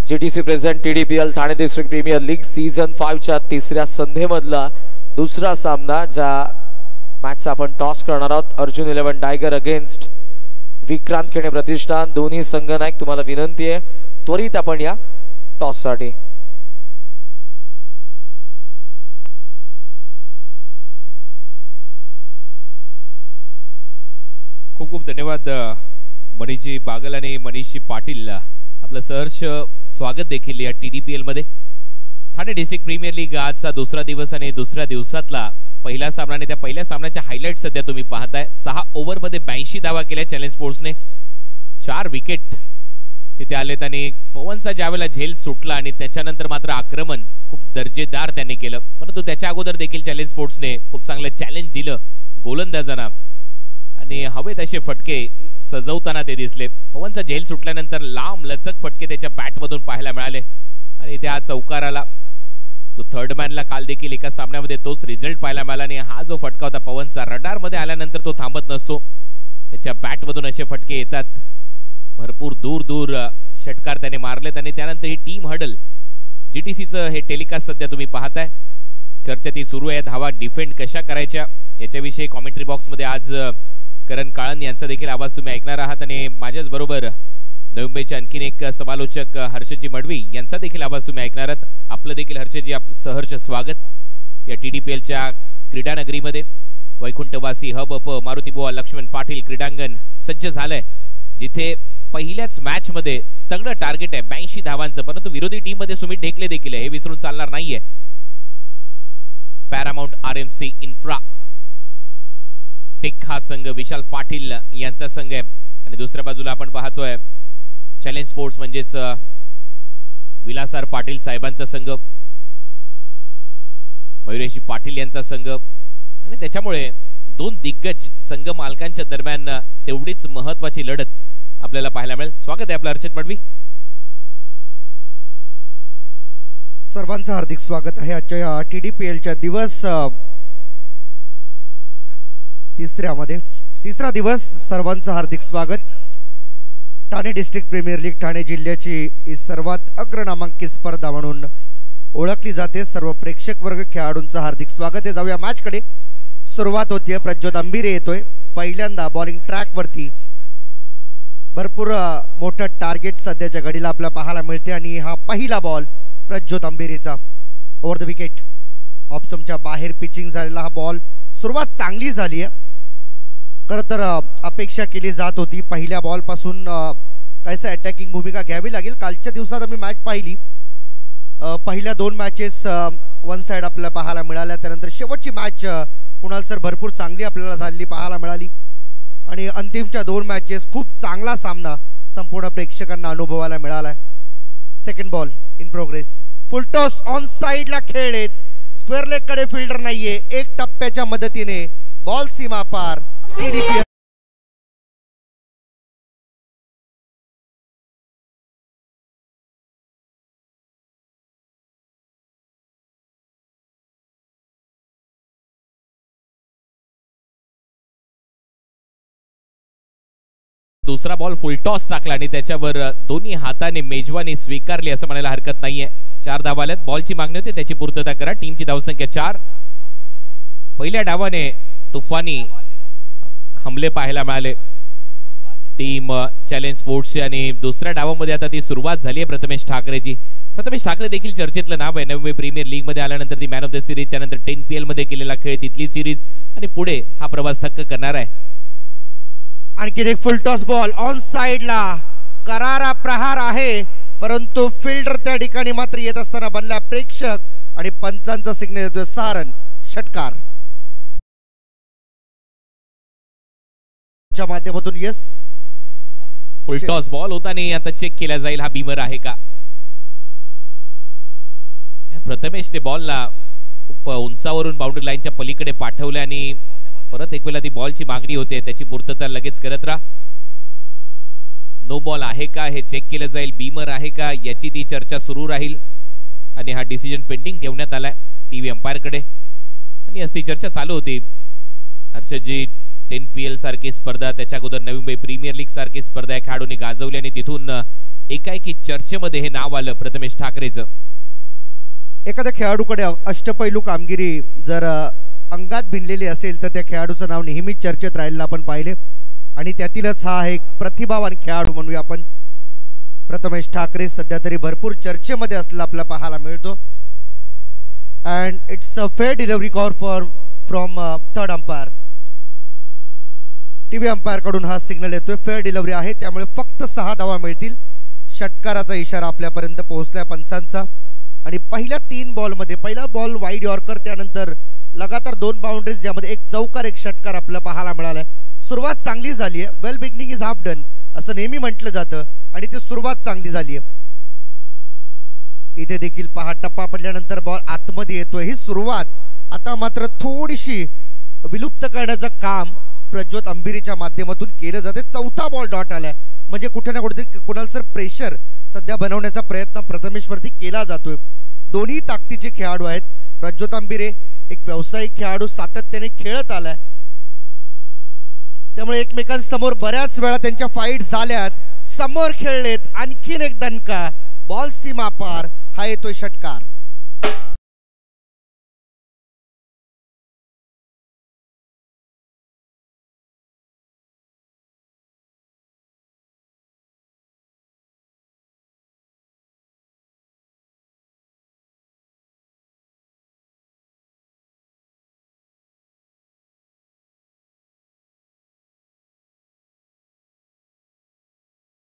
GTC present TDPL Thane district premier league season 5 च्या तिसऱ्या संधीमधला दुसरा सामना ज्या मॅचचा आपण टॉस करणार आहोत. अर्जुन 11 टायगर अगेन्स्ट विक्रांत खेणे प्रतिष्ठान. दोन्ही संघ नायक तुम्हाला विनंती आहे त्वरित आपण या टॉस साठी. खूप खूप धन्यवाद मनीषजी बागल आणि मनीषजी पाटील. आपलं सहर्ष स्वागत देखील या TDPL मध्ये. ठाणे डिस्ट्रिक्ट प्रीमियर लीग आजचा दुसरा दिवस आणि दुसऱ्या दिवसातला पहिला सामना आणि त्या पहिल्या सामन्याच्या हायलाइट सध्या तुम्ही पाहताय. 6 ओव्हरमध्ये 82 धावा केल्या चॅलेंज स्पोर्ट्सने. 4 विकेट तिथे आलेत आणि पवनचा ज्यावेळेला झेल सुटला आणि त्याच्यानंतर मात्र आक्रमण खूप दर्जेदार त्यांनी केलं. परंतु त्याच्या अगोदर देखील चॅलेंज स्पोर्ट्सने खूप चांगलं चॅलेंज दिलं गोलंदाजांना आणि हवेत असे फटके सजवताना ते दिसले. पवनचा झेल सुटल्यानंतर लांब लचक फटके त्याच्या बॅटमधून पाहायला मिळाले आणि त्या चौकाराला जो थर्ड मॅनला काल देखील एका सामन्यामध्ये तोच रिझल्ट पाहायला मिळाला. आणि हा जो फटका होता पवनचा रडारमध्ये आल्यानंतर तो थांबत नसतो. त्याच्या बॅटमधून असे फटके येतात. भरपूर दूर दूर षटकार त्याने मारलेत आणि त्यानंतर ही टीम हडल जीटीसीचं हे टेलिकास्ट सध्या तुम्ही पाहताय. चर्चा ती सुरू आहे. धावा डिफेंड कशा करायच्या याच्याविषयी कॉमेंट्री बॉक्समध्ये आज करण काळन यांचा देखील आवाज तुम्ही ऐकणार आहात आणि माझ्याच बरोबर नवी मुंबईचे आणखीन एक समालोचक हर्षदजी मडवी यांचा देखील आवाज तुम्ही ऐकणार आहात. आपलं देखील हर्षदजी सहर्ष स्वागत या TDPLच्या क्रीडा नगरीमध्ये. वैकुंठवासी हब अप मारुतीबुवा लक्ष्मण पाटील क्रीडांगण सज्ज झालंय जिथे पहिल्याच मॅच मध्ये तगडं टार्गेट आहे 82 धावांचं. परंतु विरोधी टीम मध्ये सुमित ढेकले देखील आहे हे विसरून चालणार नाहीये. पॅरामाउंट RMC इन्फ्रा टेक हा संघ विशाल पाटील यांचा संघ आहे आणि दुसऱ्या बाजूला आपण पाहतोय चॅलेंज स्पोर्ट्स म्हणजेच विलासार पाटील साहेबांचा संघ, मयुरेशी पाटील यांचा संघ आणि त्याच्यामुळे दोन दिग्गज संघ मालकांच्या दरम्यान तेवढीच महत्त्वाची लढत आपल्याला पाहायला मिळेल. स्वागत आहे आपलं हर्षद मडवी. सर्वांचं हार्दिक स्वागत आहे आजच्या या TDPLच्या दिवस तिसरा दिवस. सर्वांचं हार्दिक स्वागत. Thane district premier league Thane जिल्ह्याची ही सर्वात अग्रनामांकित स्पर्धा म्हणून ओळखली जाते. सर्व प्रेक्षक वर्ग खेळाडूंचं हार्दिक स्वागत आहे. जाऊया मॅच कडे. सुरुवात होतीये. प्रज्योत अंबिरे येतोय पहिल्यांदा बॉलिंग ट्रॅक वरती. भरपूर मोठं टार्गेट सध्याच्या घडीला आपल्याला पाहायला मिळते आणि हा पहिला बॉल प्रज्योत अंबेरीचा ओव्हर द विकेट. ऑप्शनच्या बाहेर पिचिंग झालेला हा बॉल. सुरुवात चांगली झाली आहे. खरं तर अपेक्षा केली जात होती पहिल्या बॉलपासून काहीसं अटॅकिंग भूमिका घ्यावी लागेल. कालच्या दिवसात आम्ही मॅच पाहिली. पहिल्या 2 मॅचेस वन साइड आपल्याला पाहायला मिळाल्या. त्यानंतर शेवटची मॅच कुणाल सर भरपूर चांगली आपल्याला झालेली पाहायला मिळाली आणि अंतिमच्या 2 मॅचेस खूप चांगला सामना संपूर्ण प्रेक्षकांना अनुभवायला मिळाला. Second ball in progress. Full toss on साइडला खेळलेत. स्क्वेअर लेग कडे फिल्डर नाहीये. एक टप्प्याच्या मदतीने बॉल सीमा पार. TDPL दुसरा बॉल फुलटॉस टाकला आणि त्याच्यावर दोन्ही हाताने मेजवानी स्वीकारली असं म्हणायला हरकत नाहीये. 4 धावा आल्यात. बॉलची मागणी होती त्याची पूर्तता करा. टीमची धावसंख्या 4. पहिल्या डावाने तुफानी हमले पाहायला मिळाले टीम चॅलेंज स्पोर्ट्सची आणि दुसऱ्या डावामध्ये आता ती सुरुवात झाली आहे प्रथमेश ठाकरेची. प्रथमेश ठाकरे देखील चर्चेतलं नाव आहे. नवी प्रीमियर लीग मध्ये आल्यानंतर ती मॅन ऑफ द सिरीज, त्यानंतर 10PL मध्ये केलेला खेळ, तिथली सिरीज आणि पुढे हा प्रवास थक्क करणार आहे. आणखी एक फुलटॉस बॉल ऑन साइडला. करारा प्रहार आहे परंतु फिल्डर त्या ठिकाणी मात्र येत असताना बनला प्रेक्षक आणि पंचांचा सिग्नल येतोय सारण षटकार च्या माध्यमातून. यस, फुलटॉस बॉल होता आणि आता चेक केला जाईल हा बीमर आहे का. प्रथमेशने बॉलला खूप उंचावरून बाउंड्री लाईनच्या पलीकडे पाठवले आणि परत एक वेळा ती बॉलची मागणी होते त्याची पूर्तता लगेच करत राहा. नो बॉल आहे का हे चेक केलं जाईल. बीमर आहे का याची ती चर्चा सुरू राहील आणि हा डिसिजन पेंडिंग ठेवण्यात आलाय टीव्ही अंपायर कडे आणि असती चर्चा चालू होती. हर्षदजी 10PL सारखी स्पर्धा, त्याच्या अगोदर नवी मुंबई प्रीमियर लीग सारखी स्पर्धा या खेळाडूंनी गाजवली आणि तिथून एकाएकी चर्चेमध्ये हे नाव आलं प्रथमेश ठाकरेचं. एखाद्या खेळाडूकडे अष्टपैलू कामगिरी जर अंगात भिनलेली असेल तर त्या खेळाडूचं नाव नेहमीच चर्चेत राहिलेलं आपण पाहिले आणि त्यातीलच हा एक प्रतिभावान खेळाडू म्हणूया आपण. प्रथमेश ठाकरे सध्या तरी भरपूर चर्चेमध्ये असलेला आपल्याला पाहायला मिळतो. And it's a fair delivery call from third umpire. TV umpire कडून हा सिग्नल येतोय. फेअर डिलिव्हरी आहे त्यामुळे फक्त 6 धावा मिळतील. षटकाराचा इशारा आपल्यापर्यंत पोहोचलाय पंचांचा आणि पहिल्या 3 बॉलमध्ये पहिला बॉल वाईड यॉर्कर, त्यानंतर लगातार 2 बाउंड्रीज ज्यामध्ये एक चौकार एक षटकार आपल्याला पाहायला मिळालाय. सुरुवात चांगली झाली आहे. वेल बिगिनिंग इज हाफ डन असं नेहमी म्हटलं जातं आणि ती सुरुवात चांगली झाली आहे. इथे देखील पहा टप्पा पडल्यानंतर बॉल आतमध्ये येतोय. ही सुरुवात आता मात्र थोडीशी विलुप्त करण्याचं काम प्रज्योत अंबिरीच्या माध्यमातून केलं जाते. 4था बॉल डॉट आलाय म्हणजे कुठे ना कुठे कुणाल सर प्रेशर सध्या बनवण्याचा प्रयत्न प्रथमेशवरती केला जातोय. दोन्ही ताकदीचे खेळाडू आहेत. प्रज्योत अंबिरे एक व्यावसायिक खेळाडू सातत्याने खेळत आलाय त्यामुळे एकमेकांसमोर बऱ्याच वेळा त्यांच्या फाईट झाल्यात. समोर खेळलेत. आणखीन एक दणका. बॉल सीमा पार. हा येतोय षटकार.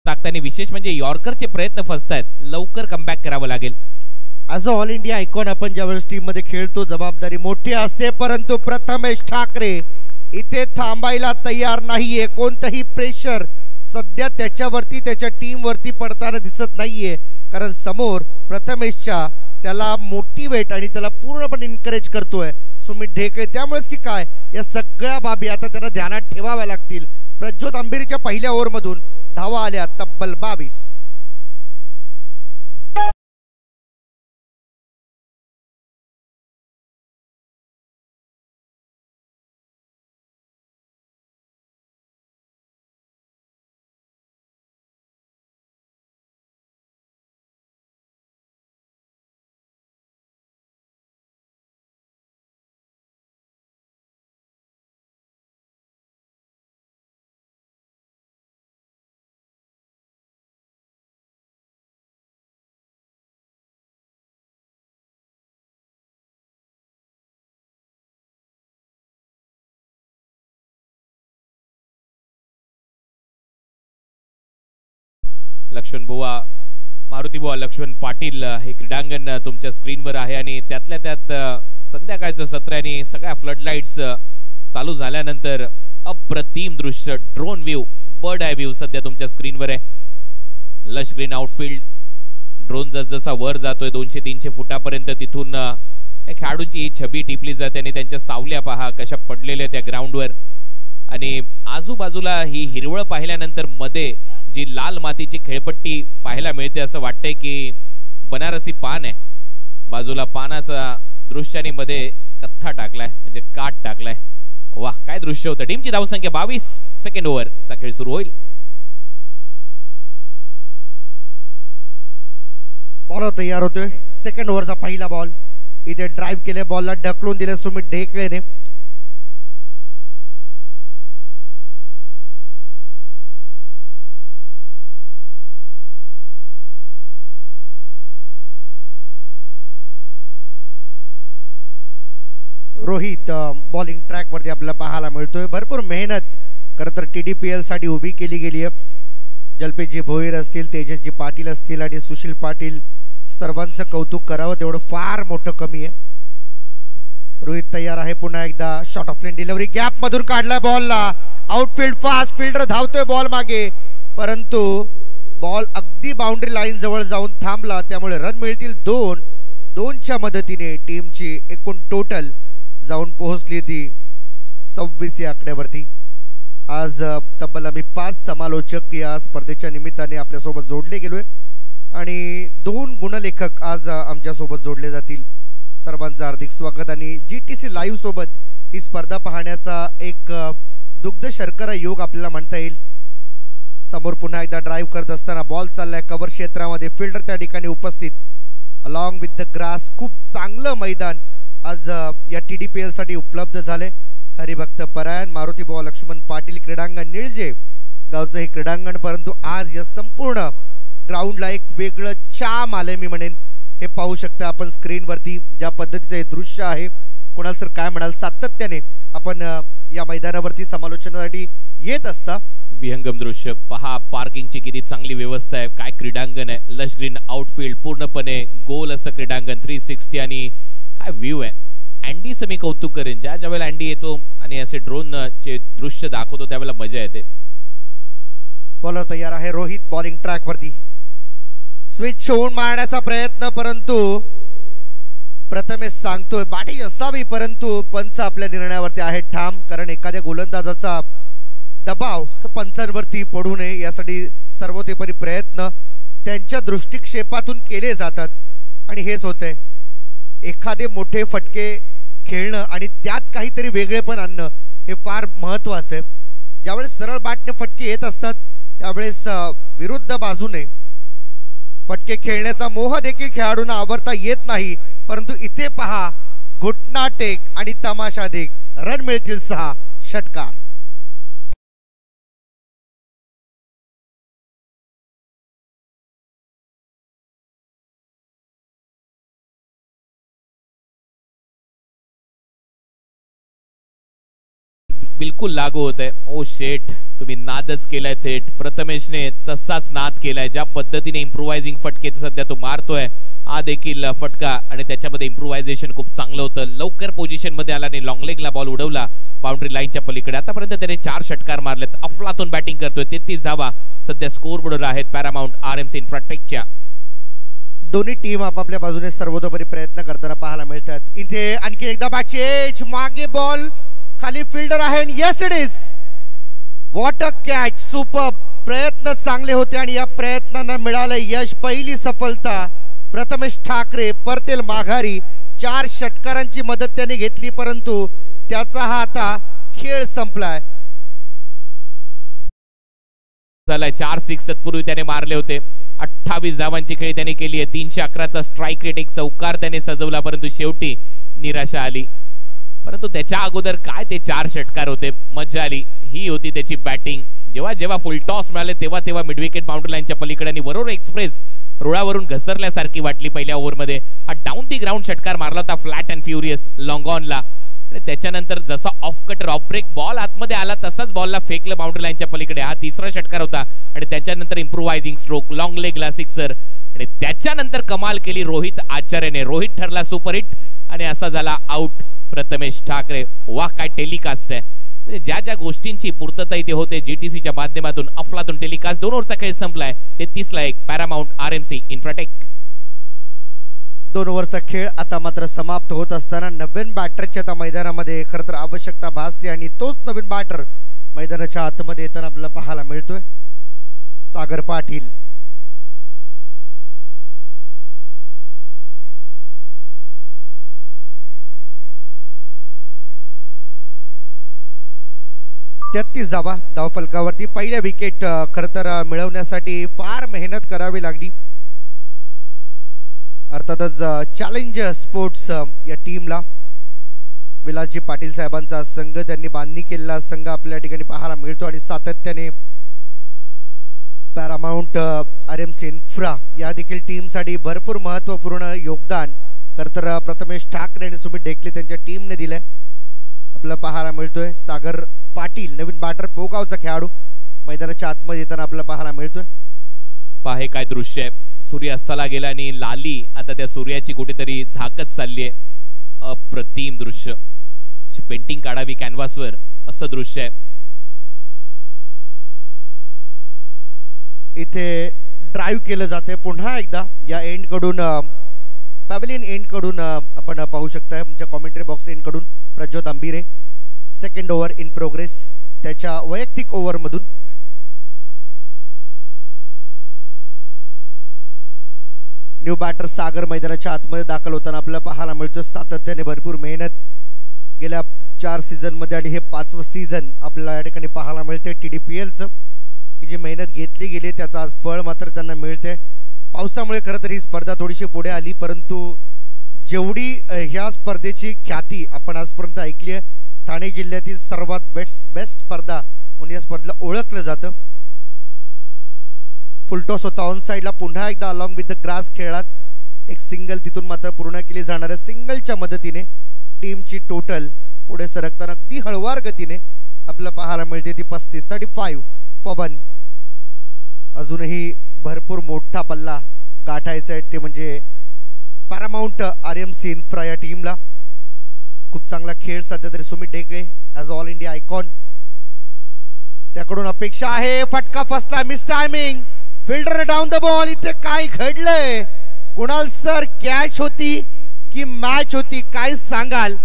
टाकताना विशेष म्हणजे यॉर्करचे प्रयत्न फसतायत. लवकर कमबॅक करावं लागेल. As a all India icon आपण ज्यावेळेस टीम मध्ये खेळतो जबाबदारी मोठी असते परंतु प्रथमेश ठाकरे इथे थांबायला तयार नाहीये. कोणतंही प्रेशर सध्या त्याच्यावरती त्याच्या टीम वरती पडताना दिसत नाहीये कारण समोर प्रथमेशच्या त्याला मोटिवेट आणि त्याला पूर्णपणे एनकरेज करतोय सुमित ढेकळे. त्यामुळेच की काय या सगळ्या बाबी आता त्यांना ध्यानात ठेवाव्या लागतील. प्रज्योत अंबिरीच्या पहिल्या ओव्हरमधून धावा आल्या तब्बल 22. लक्ष्मण बुवा, मारुती बुवा, लक्ष्मण पाटील हे क्रीडांगण तुमच्या स्क्रीनवर आहे आणि त्यातल्या त्यात संध्याकाळचं सत्र आणि सगळ्या फ्लड लाईट्स चालू झाल्यानंतर अप्रतिम दृश्य, drone view, bird I view सध्या तुमच्या स्क्रीनवर आहे. लश ग्रीन आउटफील्ड, ड्रोन जसा वर जातोय 200-300 फुटापर्यंत, तिथून खेळाडूंची ही छबी टिपली जाते आणि त्यांच्या सावल्या पहा कशा पडलेल्या त्या ग्राउंडवर. आणि आजूबाजूला ही हिरवळ पाहिल्यानंतर मध्ये जी लाल मातीची खेळपट्टी पाहायला मिळते असं वाटतंय की बनारसी पान आहे. बाजूला पानाचा दृश्य आणि मध्ये कथ्था टाकलाय म्हणजे काठ टाकलाय. वाह, काय दृश्य होतं. टीमची धावसंख्या 22. सेकंड ओव्हरचा खेळ सुरू होईल. बॉल तयार होतोय. सेकंड ओव्हरचा पहिला बॉल. इथे ड्राईव्ह केले, बॉलला ढकलून दिले सुमित ढेकळेने. रोहित बॉलिंग ट्रॅक वरती आपल्याला पाहायला मिळतोय. भरपूर मेहनत खरं तर TDPL साठी उभी केली गेली आहे. जलपेजी भोईर असतील, तेजसजी पाटील असतील आणि सुशील पाटील, सर्वांचं कौतुक करावं तेवढं फार मोठं कमी आहे. रोहित तयार आहे. पुन्हा एकदा short of lane delivery, gap मधून काढलाय बॉलला. आउटफील्ड फास्ट, फिल्डर धावतोय बॉल मागे, परंतु बॉल अगदी बाउंड्री लाईन जवळ जाऊन थांबला. त्यामुळे रन मिळतील 2. 2च्या मदतीने टीमची एकूण टोटल जाऊन पोहोचली ती 26 या आकड्यावरती. आज तब्बल आम्ही 5 समालोचक या स्पर्धेच्या निमित्ताने आपल्यासोबत जोडले गेलोय आणि 2 गुणलेखक आज आमच्यासोबत जोडले जातील. सर्वांचं हार्दिक स्वागत. आणि GTC लाईव्ह सोबत ही स्पर्धा पाहण्याचा एक दुग्ध शर्करा योग आपल्याला म्हणता येईल. समोर पुन्हा एकदा ड्राईव्ह करत असताना बॉल चाललाय कव्हर क्षेत्रामध्ये, फिल्डर त्या ठिकाणी उपस्थित. अलॉंग विथ द ग्रास, खूप चांगलं मैदान आज या TDPL साठी उपलब्ध झाले. हरिभक्त परायण, मारुती बुवा, लक्ष्मण पाटील क्रीडांगण, निळजे गावचं हे क्रीडांगण, परंतु आज या संपूर्ण ग्राउंडला एक वेगळं चाम आलंय मी म्हणेन. हे पाहू शकता आपण स्क्रीनवरती ज्या पद्धतीचं हे दृश्य आहे. कोणाल सर काय म्हणाल, सातत्याने आपण या मैदानावरती समालोचनासाठी येत असता. विहंगम दृश्य पहा, पार्किंगची किती चांगली व्यवस्था आहे, काय क्रीडांगण आहे. लश ग्रीन आउटफील्ड, पूर्णपणे गोल असं क्रीडांगण, 360 आणि काय व्ह्यू आहे. अँडीचं मी कौतुक करेन. ज्या वेळेला अँडी येतो आणि असे ड्रोन चे दृश्य दाखवतो त्यावेळेला मजा येते. बॉलर तयार आहे. रोहित बॉलिंग ट्रॅक वरती, स्विच होऊन मारण्याचा प्रयत्न, परंतु प्रथमेश सांगतोय बॅटिंग असावी, परंतु पंच आपल्या निर्णयावरती आहे ठाम. कारण एखाद्या गोलंदाजाचा दबाव पंचांवरती पडू नये यासाठी सर्वतोपरी प्रयत्न त्यांच्या दृष्टिक्षेपातून केले जातात. आणि हेच होतंय, एखादे मोठे फटके खेळणं आणि त्यात काहीतरी वेगळेपण आणणं हे फार महत्त्वाचं आहे. ज्यावेळेस सरळ बॅटने फटके येत असतात त्यावेळेस विरुद्ध बाजूने फटके खेळण्याचा मोह देखील खेळाडूंना आवरता येत नाही. परंतु इथे पहा, घुटना टेक आणि तमाशा देख, रन मिळतील 6. षटकार. बिलकुल लागू होत आहे. ओ शेट, तुम्ही नादच केलाय थेट. प्रथमेशने तसाच नाद केलाय. ज्या पद्धतीने इम्प्रोवायझिंग फटके सध्या तो मारतोय, हा देखील फटका आणि त्याच्यामध्ये इम्प्रोवायझेशन खूप चांगलं होतं. लवकर पोझिशन मध्ये आला आणि लॉंग लेगला बॉल उडवला बाउंड्री लाईनच्या पलीकडे. आतापर्यंत त्याने 4 षटकार मारलेत. अफलातून बॅटिंग करतोय. 33 धावा सध्या स्कोर बोर्डवर आहेत पॅरामाउंट RMC इन्फ्राटेकच्या. दोन्ही टीम आपापल्या बाजूने सर्वतोपरी प्रयत्न करताना पाहायला मिळतात. इथे आणखी एकदा बॅटची एज, मागे बॉल, खाली फिल्डर आहे. Yes it is, what a catch, super. प्रयत्न चांगले होते आणि या प्रयत्नांना मिळाले यश. पहिली सफलता. प्रथमेश ठाकरे परतेल माघारी. 4 षटकारांची मदत त्याने घेतली, परंतु त्याचा हा आता खेळ संपलाय. झालाय 4 6 तत्पूर्वी त्याने मारले होते. 28 धावांची खेळी त्याने केली आहे. 311चा स्ट्राईक रेट, एक चौकार त्याने सजवला, परंतु शेवटी निराशा आली. परंतु त्याच्या अगोदर काय ते 4 षटकार होते, मजा आली. ही होती त्याची बॅटिंग. जेव्हा जेव्हा फुल टॉस मिळाले तेव्हा तेव्हा मिड विकेट बाउंड्री लाईनच्या पलीकडे आणि वरोर एक्सप्रेस रुळावरून घसरल्यासारखी वाटली पहिल्या ओव्हरमध्ये. हा डाऊन दी ग्राउंड षटकार मारला होता फ्लॅट अँड फ्युरियस लॉंग ऑनला. आणि त्याच्यानंतर जसा off cut off break ball आतमध्ये आला तसाच बॉलला फेकलं बाउंड्री लाईनच्या पलीकडे. हा तिसरा षटकार होता आणि त्याच्यानंतर इम्प्रोवायझिंग स्ट्रोक लॉंग लेगला सिक्सर आणि त्याच्यानंतर कमाल केली रोहित आचार्यने. रोहित ठरला सुपरहिट आणि असा झाला आउट प्रथमेश ठाकरे. वाह काय टेलिकास्ट आहे, म्हणजे ज्या ज्या गोष्टींची पूर्तता इथे होते जीटीसीच्या माध्यमातून अफलातून टेलिकास्ट. 2 ओव्हरचा खेळ संपलाय 33-1 पॅरामाउंट आरएमसी इन्फ्राटेक. 2 ओव्हरचा खेळ आता मात्र समाप्त होत असताना नवीन बॅटरची आता मैदानामध्ये खरं तर आवश्यकता भासते आणि तोच नवीन बॅटर मैदानाच्या आतमध्ये येताना आपल्याला पाहायला मिळतोय. सागर पाटील. तेहतीस धावफलकावरती पहिल्या विकेट खरं तर मिळवण्यासाठी फार मेहनत करावी लागली. अर्थातच चॅलेंज स्पोर्ट्स या टीमला विलासजी पाटील साहेबांचा संघ त्यांनी बांधणी केलेला संघ आपल्या ठिकाणी पाहायला मिळतो आणि सातत्याने पॅरामाउंट आरएमसी इन्फ्रा या देखील टीमसाठी भरपूर महत्त्वपूर्ण योगदान खरं तर प्रथमेश ठाकरे आणि सुमित ढेकले त्यांच्या टीमने दिलंय आपल्याला पाहायला मिळतोय. सागर पाटील नवीन बॅटर पोगावचा खेळाडू मैदानाच्या आतमध्ये येताना आपल्याला पाहायला मिळतोय. पाहे काय दृश्य आहे, सूर्य अस्ताला गेला आणि लाली आता त्या सूर्याची कुठेतरी झाकत चालली आहे. अप्रतिम दृश्य, पेंटिंग काढावी कॅनव्हासवर असं दृश्य आहे. इथे ड्राईव्ह केलं जाते पुन्हा एकदा या एंड कडून पॅव्हलियन एंड कडून आपण पाहू शकता आमच्या कॉमेंट्री बॉक्स एंड कडून Prajyot Ambire. Second over in progress त्याच्या वैयक्तिक ओव्हर मधून. न्यू बॅटर सागर मैदानाच्या आतमध्ये दाखल होताना आपल्याला पाहायला मिळतो. सातत्याने भरपूर मेहनत गेल्या 4 सीझन मध्ये आणि हे 5वं सीझन आपल्याला या ठिकाणी पाहायला मिळते. TDPLचं ही जी मेहनत घेतली गेली त्याचा आज फळ मात्र त्यांना मिळते. पावसामुळे खरं तर ही स्पर्धा थोडीशी पुढे आली, परंतु जेवढी ह्या स्पर्धेची ख्याती आपण आजपर्यंत ऐकली आहे, ठाणे जिल्ह्यातील सर्वात बेस्ट स्पर्धा म्हणून या स्पर्धेला ओळखलं जातं. फुलटॉस होता ऑन साइडला. पुन्हा एकदा अलॉंग विथ द ग्रास खेळात एक सिंगल तिथून मात्र पूर्ण केली जाणार आहे. सिंगलच्या मदतीने टीमची टोटल पुढे सरकताना अगदी हळवार गतीने आपल्याला पाहायला मिळते ती 35 फॉर 1. अजूनही भरपूर मोठा पल्ला गाठायचा आहे ते म्हणजे पॅरामाउंट आरएमसी इन्फ्रा या टीमला. खूप चांगला खेळ सध्या तरी Sumit Dhekale as all India icon त्याकडून अपेक्षा आहे. फटका फसला, miss timing, fielder down the ball. इथे काय घडलंय कुणाल सर? कॅच होती की मॅच होती, काय सांगाल?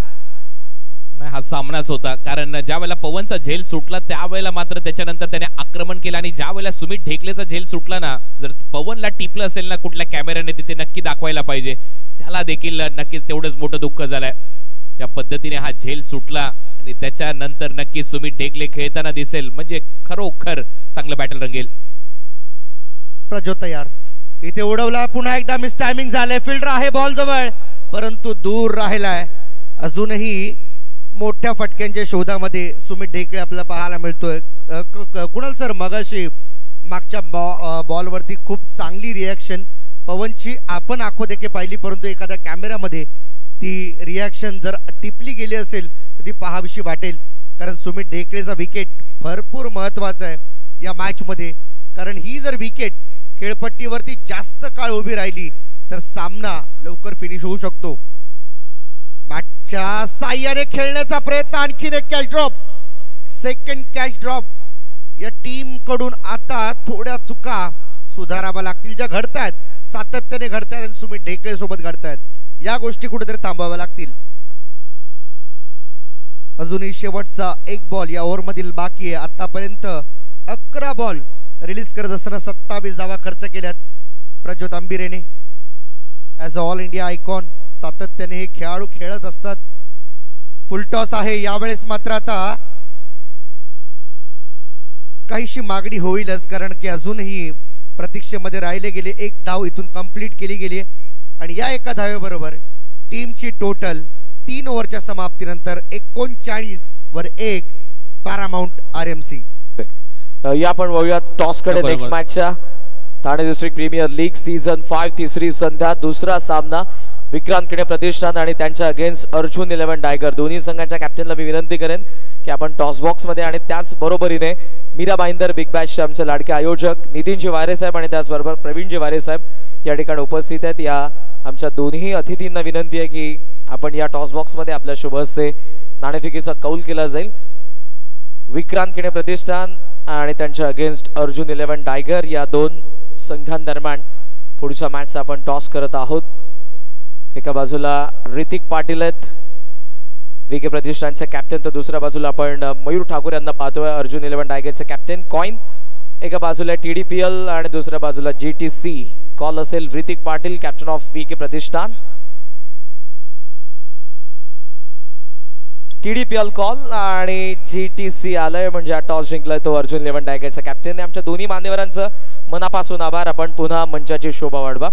हा सामनाच होता, कारण ज्या वेळेला पवनचा झेल सुटला त्यावेळेला मात्र त्याच्यानंतर त्याने आक्रमण केलं आणि ज्या वेळेला सुमित ढेकलेचा झेल सुटला ना, जर पवनला टिपलं असेल ना कुठल्या कॅमेऱ्याने तिथे नक्की दाखवायला पाहिजे. त्याला देखील नक्कीच तेवढंच मोठं दुःख झालंय. या पद्धतीने हा झेल सुटला आणि त्याच्यानंतर नक्की सुमित ढेकले खेळताना दिसेल म्हणजे खरोखर चांगलं बॅटल रंगेल. प्रज्योत तयार, इथे उडवला, पुन्हा एकदा मिस टायमिंग झालंय. फिल्डर आहे बॉल जवळ परंतु दूर राहिलाय. अजूनही मोठ्या फटक्यांच्या शोधामध्ये सुमित ढेकळे आपल्याला पाहायला मिळतोय. कुणाल सर मगाशी मागच्या बॉलवरती खूप चांगली रिॲक्शन पवनची आपण आखो देखील पाहिली, परंतु एखाद्या कॅमेऱ्यामध्ये ती रिॲक्शन जर टिपली गेली असेल तर ती पाहावीशी वाटेल. कारण सुमित ढेकळेचा विकेट भरपूर महत्वाचा आहे या मॅच मध्ये, कारण ही जर विकेट खेळपट्टीवरती जास्त काळ उभी राहिली तर सामना लवकर फिनिश होऊ शकतो. बॅटच्या साह्याने खेळण्याचा प्रयत्न, आणखीन एक catch drop, second catch drop. या टीम कडून आता थोड्या चुका सुधाराव्या लागतील ज्या घडतायत, सातत्याने घडतायत आणि सुमित ढेकळे सोबत घडतायत. या गोष्टी कुठेतरी थांबाव्या लागतील. अजूनही शेवटचा एक बॉल या ओव्हर मधील बाकी आहे. आतापर्यंत 11 बॉल रिलीज करत असताना 27 धावा खर्च केल्यात प्रज्योत आंबिरेने. As a all India icon सातत्याने हे खेळाडू खेळत असतात. फुलटॉस आहे यावेळेस, मात्र आता काहीशी मागणी होईलच, कारण की अजूनही प्रतीक्षेमध्ये राहिले गेले. एक धाव इथून कंप्लीट केली गेली आणि या एका धावेबरोबर टीमची टोटल 3 ओव्हरच्या समाप्तीनंतर 39-1 पॅरामाउंट आरएमसी. या आपण बघूया टॉस कडे. नेक्स्ट मॅचच्या Thane district premier league season 5 तिसरी संध्या दुसरा सामना विक्रांत किणे प्रतिष्ठान आणि त्यांच्या अगेन्स्ट अर्जुन 11 टायगर दोन्ही संघांच्या कॅप्टनला मी विनंती करेन की आपण टॉस बॉक्स मध्ये आणि त्याच बरोबरीने मीरा भाईंदर बिग बॅशचे आमचे लाडके आयोजक नितीनजी वारे साहेब आणि त्याचबरोबर प्रवीणजी वारे साहेब या ठिकाणी उपस्थित आहेत. या आमच्या दोन्ही अतिथींना विनंती आहे की आपण या टॉस बॉक्स मध्ये आपल्या शुभ हस्ते नाणेफेकीचा कौल केला जाईल. विक्रांत किणे प्रतिष्ठान आणि त्यांच्या अगेन्स्ट अर्जुन 11 टायगर या दोन संघांदरम्यान पुढच्या मॅचचा आपण टॉस करत आहोत. एका बाजूला ऋतिक पाटील आहेत विके प्रतिष्ठानचे कॅप्टन, तर दुसऱ्या बाजूला आपण मयूर ठाकूर यांना पाहतोय अर्जुन 11 टायगरचे कॅप्टन. कॉइन एका बाजूला TDPL आणि दुसऱ्या बाजूला GTC. कॉल असेल ऋतिक पाटील कॅप्टन ऑफ विके प्रतिष्ठान. TDPL कॉल आणि GTC आलंय म्हणजे टॉस जिंकलाय तो अर्जुन 11 टायगरचा कॅप्टन. आमच्या दोन्ही मान्यवरांचं मनापासून आभार. आपण पुन्हा मंचाची शोभा वाढवा.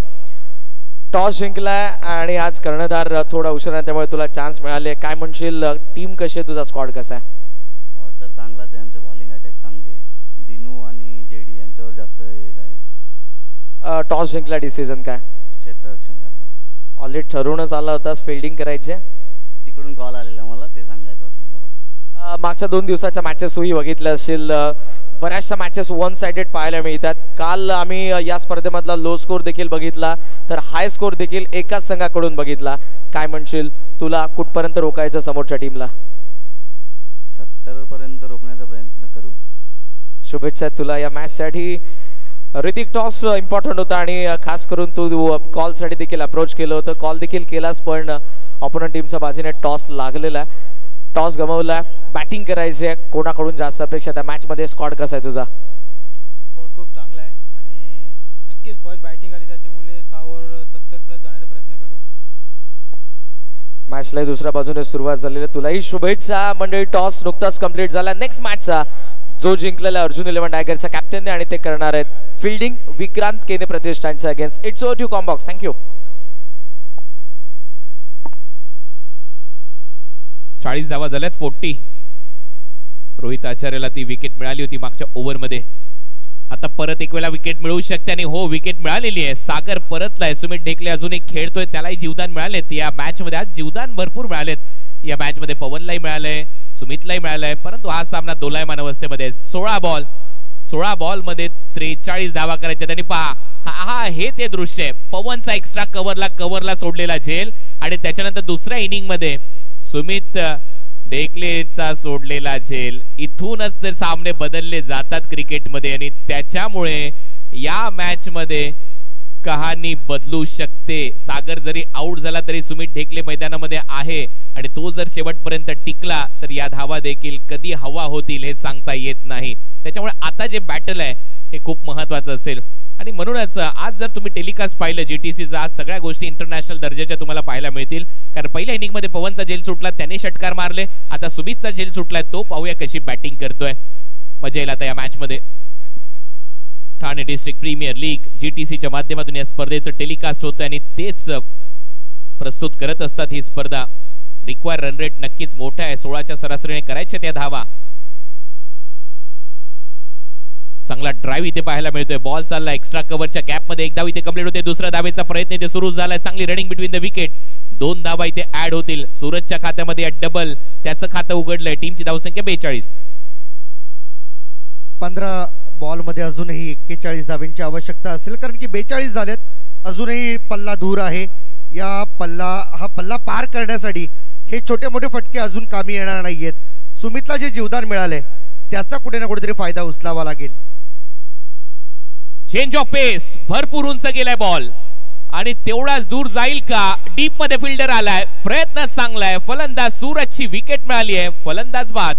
टॉस जिंकलाय आणि आज कर्णधार थोडा उशिरा त्यामुळे तुला चान्स मिळाले. काय म्हणशील, टीम कशी आहे, तुझा स्क्वॉड कसा आहे? स्क्वॉड तर चांगलाच आहे. आमचे बॉलिंग अटॅक चांगली आहे. दिनू आणि JD यांच्यावर जास्त हे आहे. टॉस जिंकला, डिसिजन काय? क्षेत्ररक्षण करणं. ऑलरेडी ठरवूनच आला होतास फिल्डिंग करायचे? तिकडून कॉल आलेला मला, ते सांगायचं होतं मला फक्त. मागच्या 2 दिवसाच्या मॅचेस तूही बघितल्या असतील. बऱ्याचशा मॅचेस वन साइडेड पाहायला मिळतात. काल आम्ही या स्पर्धेमधला लो स्कोर देखील बघितला, तर हाय स्कोर देखील एकाच संघाकडून बघितला. काय म्हणशील, तुला कुठपर्यंत रोखायचं समोरच्या टीमला? 70 पर्यंत रोखण्याचा प्रयत्न करू. शुभेच्छा तुला या मॅचसाठी. ऋतिक, टॉस इम्पॉर्टंट होता आणि खास करून तू कॉलसाठी देखील अप्रोच केलं होतं. कॉल देखील केलास पण ऑपोनंट टीमच्या बाजूने टॉस लागलेला, टॉस गमावला. बॅटिंग करायची आहे, कोणाकडून जास्त अपेक्षा त्या मॅच मध्ये? स्क्वॉड कसा आहे तुझा? स्क्वॉड खूप चांगला आहे आणि नक्कीच फर्स्ट बॅटिंग आली त्याच्यामुळे 6 ओव्हर 70 प्लस जाण्याचा प्रयत्न करू. मॅचला दुसऱ्या बाजूने सुरुवात झालेली आहे. तुलाही शुभेच्छा मंडळी. टॉस नुकताच कंप्लीट झाला. नेक्स्ट मॅचचा जो जिंकलेला अर्जुन 11 टायगरचा कॅप्टन आणि ते करणार आहेत फिल्डिंग विक्रांत किणे प्रतिष्ठानच्या against. It's over to commbox. Thank you. 40 धावा झाल्यात. 40. रोहित आचार्यला ती विकेट मिळाली होती मागच्या ओव्हरमध्ये. आता परत एक वेळा विकेट मिळू शकते आणि हो, विकेट मिळालेली आहे. सागर परतलाय. सुमित ढेकले अजून एक खेळतोय, त्यालाही जीवदान मिळालेत या मॅच मध्ये. आज जीवदान भरपूर मिळालेत या मॅच मध्ये. पवनलाही मिळालंय, सुमितलाही मिळालंय, परंतु हा सामना दोलायमान अवस्थेमध्ये. 16 बॉल मध्ये 43 धावा करायच्या. त्यांनी पहा, हा हे ते दृश्य आहे. पवनचा एक्स्ट्रा कव्हरला सोडलेला झेल आणि त्याच्यानंतर दुसऱ्या इनिंग मध्ये सुमित ढेकलेचा सोडलेला झेल. इथूनच ते सामने बदलले जातात क्रिकेटमध्ये आणि त्याच्यामुळे या मॅच मध्ये कहाणी बदलू शकते. सागर जरी आउट झाला तरी सुमित ढेकले मैदानामध्ये आहे आणि तो जर शेवटपर्यंत टिकला तर या धावा देखील कधी हवा होतील हे सांगता येत नाही. त्याच्यामुळे आता जे बॅटल आहे हे खूप महत्वाचं असेल आणि म्हणूनच आज जर तुम्ही टेलिकास्ट पाहिलं GTCचा, आज सगळ्या गोष्टी इंटरनॅशनल दर्जाच्या तुम्हाला पाहायला मिळतील. कारण पहिल्या इनिंग मध्ये पवनचा झेल सुटला, त्याने षटकार मारले. आता सुमितचा झेल सुटलाय, तो पाहूया कशी बॅटिंग करतोय. मजा येईल आता या मॅच मध्ये. ठाणे डिस्ट्रिक्ट प्रीमियर लीग GTCच्या माध्यमातून या स्पर्धेचं टेलिकास्ट होतं आणि तेच प्रस्तुत करत असतात ही स्पर्धा. रिक्वायर रन रेट नक्कीच मोठा आहे. 16च्या सरासरीने करायच्या त्या धावा. चांगला ड्राइव्ह इथे पाहायला मिळतोय. बॉल चालला एक्स्ट्रा कव्हरच्या गॅप मध्ये. एक धाव इथे कंप्लीट होते. दुसऱ्या धावेचा प्रयत्न इथे सुरू झालाय. चांगली रनिंग बिटवीन द विकेट. 2 धावा इथे ऍड होतील. सूरजच्या खात्यामध्ये डबल त्याचं खातं उघडलंय. टीमची धावसंख्या 42. 15 बॉल मध्ये अजूनही 41 धावांची आवश्यकता असेल, कारण की 42 झालेत. अजूनही पल्ला दूर आहे. हा पल्ला पार करण्यासाठी हे छोटे मोठे फटके अजून कामी येणार नाहीयेत. सुमितला जे जीवदान मिळाले त्याचा कुठे ना कुठेतरी फायदा उचलावा लागेल. चेंज ऑफ पेस. भरपूर उंच गेलाय बॉल आणि तेवढाच दूर जाईल का? डीप मध्ये फिल्डर आलाय. प्रयत्न चांगला आहे. फलंदाज सूरजची विकेट मिळाली आहे. फलंदाज बाद.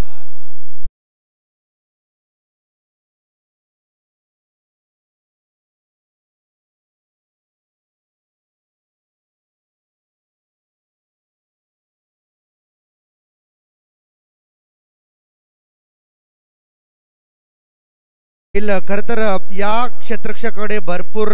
खर तर या क्षेत्ररक्षकाकडे भरपूर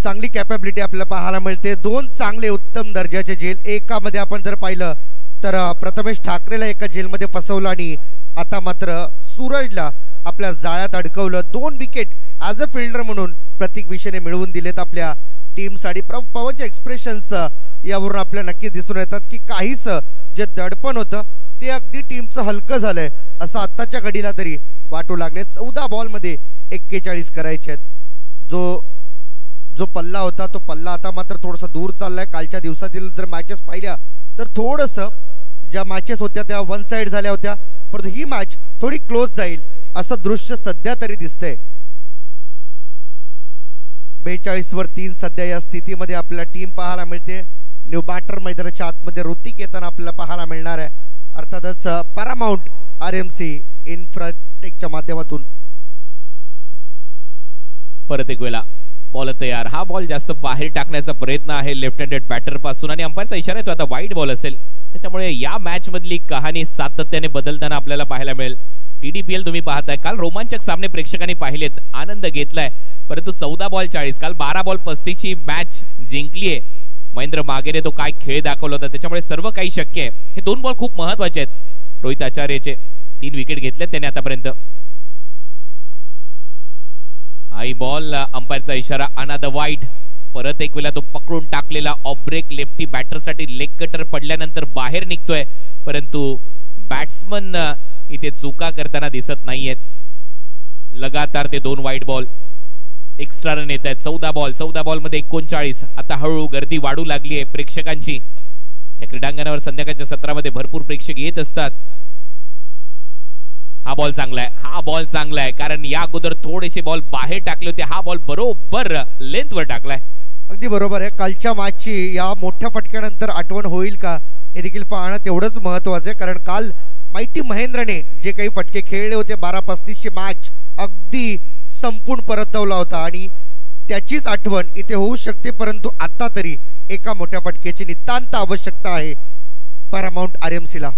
चांगली कॅपॅबिलिटी आपल्याला पाहायला मिळते. 2 चांगले उत्तम दर्जाचे झेल. एकामध्ये आपण जर पाहिलं तर प्रथमेश ठाकरेला एका जेलमध्ये फसवलं आणि आता मात्र सूरजला आपल्या जाळ्यात अडकवलं. 2 विकेट ॲज अ फिल्डर म्हणून प्रतीक विषयने मिळवून दिलेत आपल्या टीमसाठी. पवनचे एक्सप्रेशन्स यावरून आपल्याला नक्कीच दिसून येतात की काहीच जे दडपण होतं ते अगदी टीमचं हलकं झालंय असं आत्ताच्या घडीला तरी वाटू लागले. 14 बॉलमध्ये 41 करायचे आहेत. जो पल्ला होता तो पल्ला आता मात्र थोडासा दूर चाललाय. कालच्या दिवसातील जर मॅचेस पाहिल्या तर थोडंसं ज्या मॅचेस होत्या त्या वन साइड झाल्या होत्या, परंतु ही मॅच थोडी क्लोज जाईल असं दृश्य सध्या तरी दिसतंय. 42 वर 3 सध्या या स्थितीमध्ये आपल्याला टीम पाहायला मिळते. न्यू बॅटर मैदानाच्या आतमध्ये ऋतिक येताना आपल्याला पाहायला मिळणार आहे. अर्थातच पॅरामाउंट RMC इन्फ्राटेकच्या माध्यमातून. परत एक वेळा बॉल तयार. हा बॉल जास्त बाहेर टाकण्याचा प्रयत्न आहे लेफ्ट हँडेड बॅटर पासून आणि अंपायरचा इशारा आहे तो आता वाईड बॉल असेल. त्याच्यामुळे या मॅच मधली कहाणी सातत्याने बदलताना आपल्याला पाहायला मिळेल. TDPL तुम्ही पाहताय, काल रोमांचक सामने प्रेक्षकांनी पाहिलेत, आनंद घेतलाय, परंतु 14 बॉल 40 काल 12 बॉल 35 ची मॅच जिंकलीये. महेंद्र मागेने तो काय खेळ दाखवला होता, त्याच्यामुळे सर्व काही शक्य आहे. हे 2 बॉल खूप महत्वाचे आहेत. रोहित आचार्यचे 3 विकेट घेतलेत त्याने आतापर्यंत. आई बॉल, अंपायरचा इशारा अनाद वाईड. परत एक वेळा तो पकडून टाकलेला ऑफ ब्रेक लेफ्टी बॅटरसाठी लेग कटर पडल्यानंतर बाहेर निघतोय, परंतु बॅट्समन इथे चुका करताना दिसत नाहीयेत. लगातार ते 2 वाईड बॉल, एक्स्ट्रा रन येत आहेत. 14 बॉल मध्ये 39. आता हळूहळू गर्दी वाढू लागली आहे प्रेक्षकांची. या क्रीडांगणावर संध्याकाळच्या सत्रामध्ये भरपूर प्रेक्षक येत असतात. हा बॉल चांगला आहे, कारण या अगोदर थोडेसे बॉल बाहेर टाकले होते. हा बॉल बरोबर लेंथवर टाकलाय. अगदी बरोबर आहे. कालच्या मॅचची या मोठ्या फटक्यानंतर आठवण होईल का हे देखील पाहणं तेवढंच महत्वाचं आहे, कारण काल माइटी महेंद्रने जे काही फटके खेळले होते 12-35 ची मॅच अगदी संपूर्ण परतवला होता आणि त्याचीच आठवण इथे होऊ शकते. परंतु आता तरी एका मोठ्या फटक्याची नितांत आवश्यकता आहे पॅरामाउंट RMCला.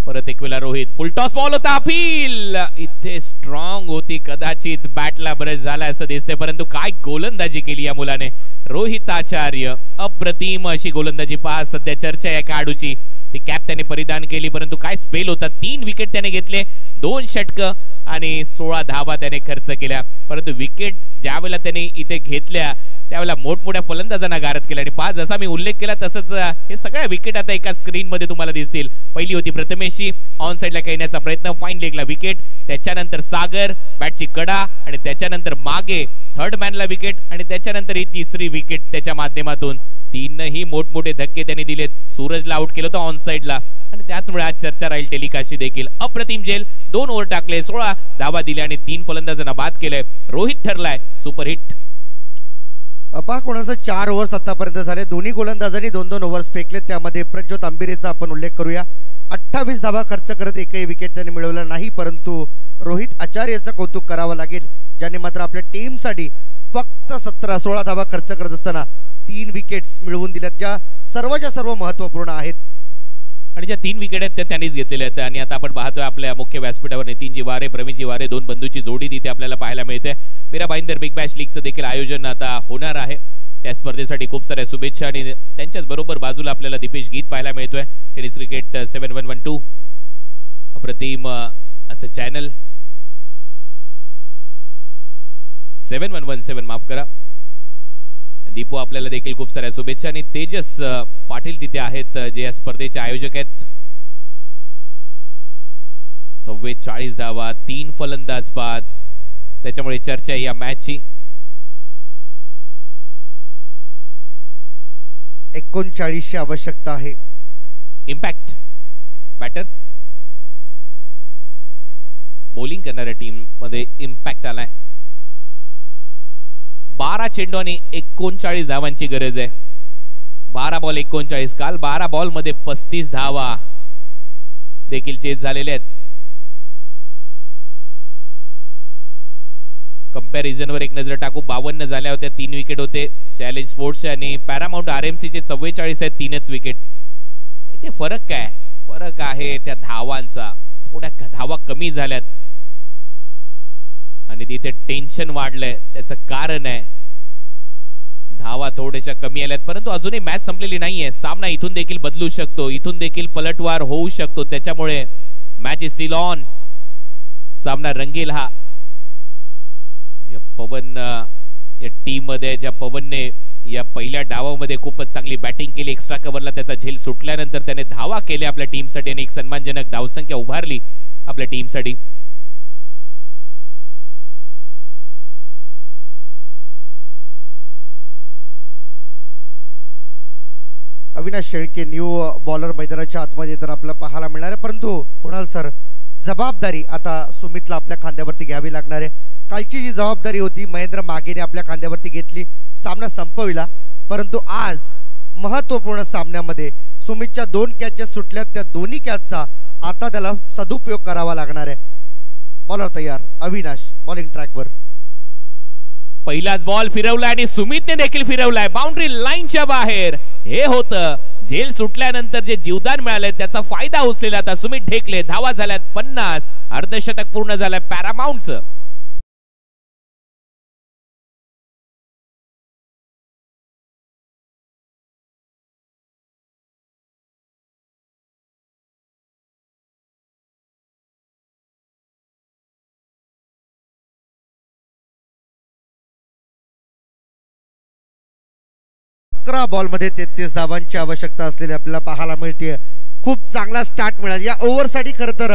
परत एक वेळा रोहित, फुल टॉस बॉल होता. अपील इथे स्ट्रॉंग होती, कदाचित बॅटला ब्रश झाला असं दिसते, परंतु काय गोलंदाजी केली या मुलाने. रोहित आचार्य अप्रतिम अशी गोलंदाजी पहा. सध्या चर्चा या खेळाडूची, ती कॅप त्याने परिधान केली, परंतु काय स्पेल होता. 3 विकेट त्याने घेतले, 2 षटक आणि 16 धावा त्याने खर्च केल्या. परंतु विकेट ज्यावेळेला त्याने इथे घेतल्या त्यावेळेला मोठमोठ्या फलंदाजांना गारद केला. आणि पहा, जसा मी उल्लेख केला तसंच हे सगळ्या विकेट आता एका स्क्रीन मध्ये तुम्हाला दिसतील. पहिली होती प्रथमेशची, ऑन साइडला खेळण्याचा प्रयत्न, फाईन लेगला विकेट, त्याच्यानंतर सागर बॅटची कडा आणि त्याच्यानंतर मागे थर्ड मॅनला विकेट आणि त्याच्यानंतर ही 3री विकेट त्याच्या माध्यमातून. 3ही मोठमोठे धक्के त्यांनी दिलेत. सूरजला आउट केलं होतं ऑन साइडला आणि त्याचमुळे आज चर्चा राहील टेलिकास्टची देखील. अप्रतिम झेल, 2 ओव्हर टाकले, 16 धावा दिल्या आणि 3 फलंदाजांना बाद केलंय. रोहित ठरलाय सुपरहिट. पहा, कोणाचं 4 ओव्हर्स आतापर्यंत झाले. दोन्ही गोलंदाजांनी 2-2 ओव्हर्स फेकले. त्यामध्ये प्रज्योत आंबिरेचा आपण उल्लेख करूया. 28 धावा खर्च करत एकही विकेट त्याने मिळवला नाही, परंतु रोहित आचार्यचं कौतुक करावं लागेल, ज्याने मात्र आपल्या टीमसाठी फक्त 16 धावा खर्च करत असताना 3 विकेट्स मिळवून दिल्यात, ज्या सर्वच्या सर्व महत्वपूर्ण आहेत. आणि ज्या 3 विकेट आहेत त्या त्यांनीच घेतलेल्या आहेत. आणि आता आपण पाहतोय आपल्या मुख्य व्यासपीठावर नितीनजी वारे, प्रवीणजी वारे, 2 बंधूची जोडी तिथे आपल्याला पाहायला मिळते. मीरा भाईंदर बिग बॅश लीगचं देखील आयोजन आता होणार आहे. त्या स्पर्धेसाठी खूप साऱ्या शुभेच्छा. आणि त्यांच्याच बरोबर बाजूला आपल्याला दीपेश गीत पाहायला मिळतोय. टेनिस क्रिकेट 7112 अप्रतिम असं चॅनल 7117 माफ करा. दीपू आपल्याला देखील खूप साऱ्या शुभेच्छा. आणि तेजस पाटील तिथे आहेत जे या स्पर्धेचे आयोजक आहेत. 44 धावा, 3 फलंदाज बाद, त्याच्यामुळे चर्चा या मॅचची. 39 ची आवश्यकता आहे. इम्पॅक्ट बॅटर बॉलिंग करणाऱ्या टीम मध्ये इम्पॅक्ट आलाय. 12 चेंडू आणि 39 धावांची गरज आहे. 12 बॉल 39. काल 12 बॉल मध्ये 35 धावा देखील चेस झालेले आहेत. कंपॅरिझन वर एक नजर टाकू. 52 झाल्या होत्या, 3 विकेट होते चॅलेंज स्पोर्ट्स आणि पॅरामाउंट RMC चे 44 आहेत, 3च विकेट. इथे फरक काय? फरक आहे त्या धावांचा. थोड्या धावा कमी झाल्यात आणि तिथे टेन्शन वाढलंय. त्याचं कारण आहे धावा थोड्याशा कमी आल्यात परंतु अजूनही मॅच संपलेली नाहीये. सामना इथून देखील बदलू शकतो, इथून देखील पलटवार होऊ शकतो, त्याच्यामुळे मॅच इज स्टिल ऑन. सामना रंगील हा. या पवन या टीम मध्ये ज्या पवनने या पहिल्या डावामध्ये खूपच चांगली बॅटिंग केली. एक्स्ट्रा कव्हरला त्याचा झेल सुटल्यानंतर त्याने धावा केल्या आपल्या टीमसाठी आणि एक सन्मानजनक धावसंख्या उभारली आपल्या टीमसाठी. अविनाश शेळके न्यू बॉलर मैदानाच्या आतमध्ये तर आपल्याला पाहायला मिळणार आहे. परंतु कुणाल सर, जबाबदारी आता सुमितला आपल्या खांद्यावरती घ्यावी लागणार आहे. कालची जी जबाबदारी होती महेंद्र मागेने आपल्या खांद्यावरती घेतली, सामना संपविला. परंतु आज महत्त्वपूर्ण सामन्यामध्ये सुमितच्या 2 कॅचेस सुटल्यात, त्या दोन्ही कॅचचा आता त्याला सदुपयोग करावा लागणार आहे. बॉलर तयार, अविनाश बॉलिंग ट्रॅकवर. पहिलाच बॉल फिरवलाय आणि सुमितने देखील फिरवलाय बाउंड्री लाईनच्या बाहेर. हे होतं झेल सुटल्यानंतर जे जीवदान मिळाले त्याचा फायदा उचलेला आता सुमित ढेकले. धावा झाल्यात 50, अर्धशतक पूर्ण झालंय पॅरामाउंटचं. बॉल मध्ये 33 धावांची आवश्यकता असलेली आपल्याला पाहायला मिळते. खूप चांगला स्टार्ट मिळाला या ओव्हरसाठी. खरं तर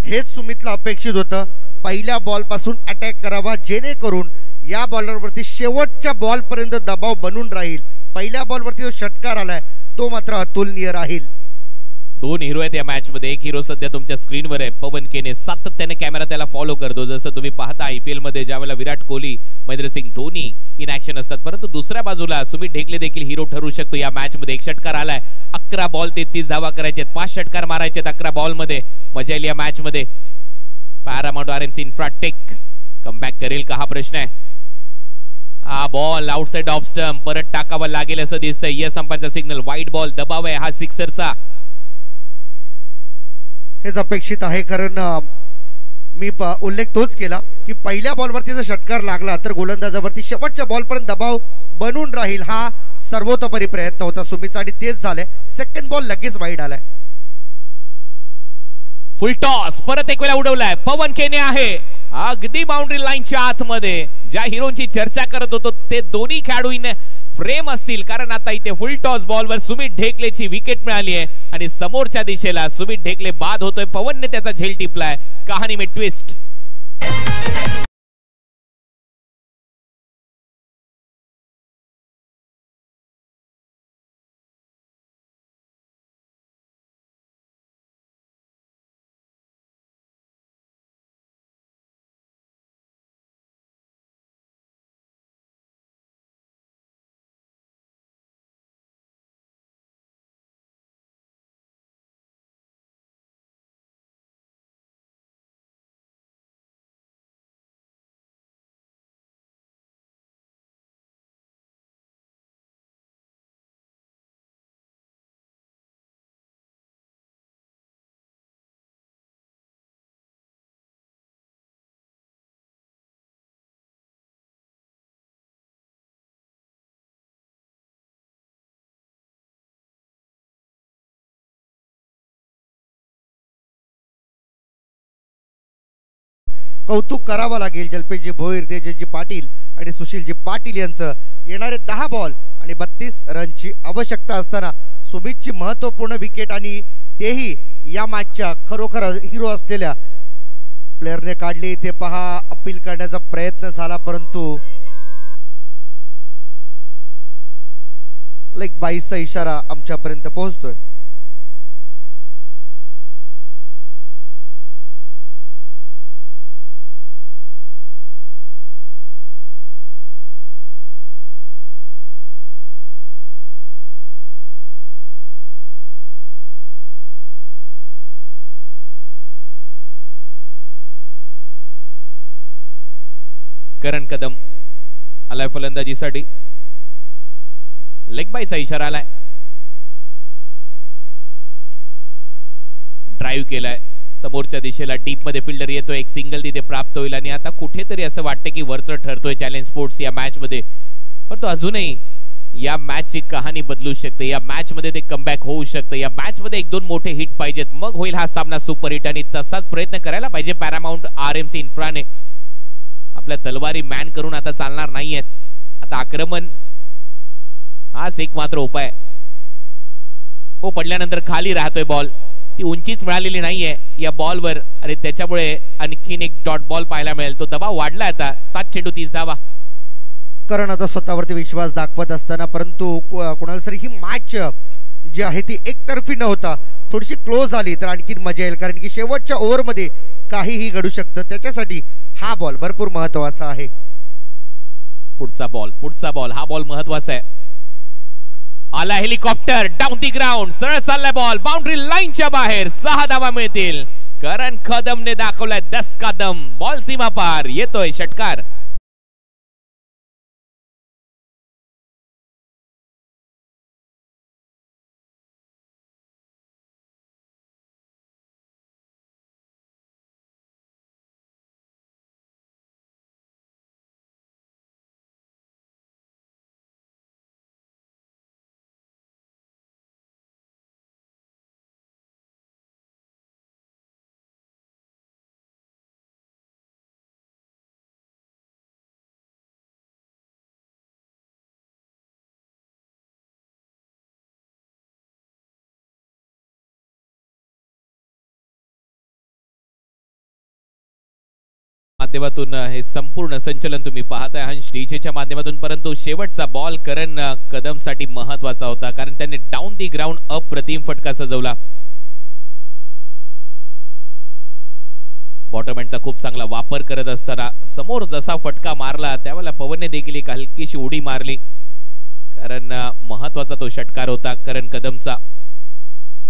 हेच सुमितला अपेक्षित होतं, पहिल्या बॉल पासून अटॅक करावा जेणेकरून या बॉलरवरती शेवटच्या बॉल पर्यंत दबाव बनून राहील. पहिल्या बॉलवरती जो षटकार आलाय तो मात्र अतुलनीय राहील. 2 हिरो आहेत या मॅच मध्ये. एक हिरो सध्या तुमच्या स्क्रीनवर आहे, पवन केने. सातत्याने कॅमेरा त्याला फॉलो करतो. जसं तुम्ही पाहता IPL मध्ये ज्यावेळेला विराट कोहली, महेंद्रसिंग धोनी इन ऍक्शन असतात, परंतु दुसऱ्या बाजूला सुमित ढेकले देखील हिरो ठरू शकतो या मॅच मध्ये. एक षटकार आलाय, 11 बॉल 33 धावा करायचे, 5 षटकार मारायचे 11 बॉल मध्ये. मजा येईल या मॅच मध्ये. पॅरामाउंट RMC इन्फ्राटेक कमबॅक करेल का हा प्रश्न आहे. हा बॉल आउटसाइड ऑफ स्टंप परत टाकावा लागेल असं दिसतंय. यस अंपायरचा सिग्नल. वाईड बॉल दबाव आहे हा सिक्सरचा. हेच अपेक्षित आहे, कारण मी उल्लेख तोच केला की पहिल्या बॉलवरती जर षटकार लागला तर गोलंदाजावरती शेवटच्या बॉलपर्यंत दबाव बनून राहील. हा सर्वतोपरी प्रयत्न होता सुमितचा आणि तेच झाले. सेकंड बॉल लगेच वाईड आलाय. फुल टॉस परत एक वेळा उडवलाय. पवन केने आहे अगदी बाउंड्री लाईनच्या आतमध्ये. ज्या हिरोंची चर्चा करत होतो ते दोन्ही खेळाडूंनी फ्रेम असतील, कारण आता इथे फुल टॉस बॉलवर सुमित ढेकलेची विकेट मिळाली आहे आणि समोरच्या दिशेला सुमित ढेकले बाद होतोय. पवनने त्याचा झेल टिपलाय. कहाणी में ट्विस्ट. कौतुक करावं लागेल जलपेशजी भोईर, तेजसजी पाटील आणि सुशीलजी पाटील यांचं. येणारे 10 बॉल आणि 32 रनची आवश्यकता असताना सुमितची महत्त्वपूर्ण विकेट आणि तेही या मॅचच्या खरोखर हिरो असलेल्या प्लेयरने काढली. इथे पहा अपील करण्याचा प्रयत्न झाला परंतु लेग 22चा इशारा आमच्यापर्यंत पोहोचतोय. करण कदम आलाय फलंदाजीसाठी. लेग बायचा इशारा आलाय. ड्राईव्ह केलाय समोरच्या दिशेला. डीप मध्ये फिल्डर येतोय. एक सिंगल तिथे प्राप्त होईल आणि आता कुठेतरी असं वाटतं की वरचं ठरतोय चॅलेंज स्पोर्ट्स या मॅच मध्ये, पण तो अजूनही या मॅचची कहाणी बदलू शकते, या मॅच मध्ये ते कमबॅक होऊ शकतं, या मॅच मध्ये 1-2 मोठे हिट पाहिजेत, मग होईल हा सामना सुपर हिट. आणि तसाच प्रयत्न करायला पाहिजे पॅरामाउंट RMC इन्फ्राने. आपल्या तलवारी मॅन करून आता चालणार नाहीयेत. आता आक्रमण हाच एक मात्र उपाय. ओ पडल्यानंतर खाली राहतोय बॉल, ती उंचीच मिळालेली नाहीये या बॉलवर आणि त्याच्यामुळे आणखीन एक डॉट बॉल पाहायला मिळेल. तो दबाव वाढला आता. 7 चेंडू 30 धावा. कारण आता स्वतःवरती विश्वास दाखवत असताना, परंतु कोणाला तरी ही मॅच जी आहे ती एकतर्फी न होता थोडीशी क्लोज आली तर आणखीन मजा येईल. कारण की शेवटच्या ओव्हरमध्ये काहीही घडू शकतं, त्याच्यासाठी हा बॉल भरपूर महत्वाचा आहे. पुढचा बॉल हा बॉल महत्वाचा आहे. आला हेलिकॉप्टर डाऊन दी ग्राउंड, सरळ चाललाय बॉल बाउंड्री लाईनच्या बाहेर. 6 धावा मिळतील. करण कदमने दाखवलाय 10 का दम. बॉल सीमा पार, येतोय षटकार. माध्यमातून हे संपूर्ण संचलन तुम्ही पाहताय हंस डीजेच्या माध्यमातून. परंतु शेवटचा बॉल करण कदम साठी महत्वाचा होता, कारण त्यांनी डाऊन दी ग्राउंड अप्रतिम फटका सजवला. बॉटमहँडचा खूप चांगला वापर करत असताना समोर जसा फटका मारला त्यावेळेला पवनने देखील एक हलकीशी उडी मारली, कारण महत्वाचा तो षटकार होता करण कदमचा.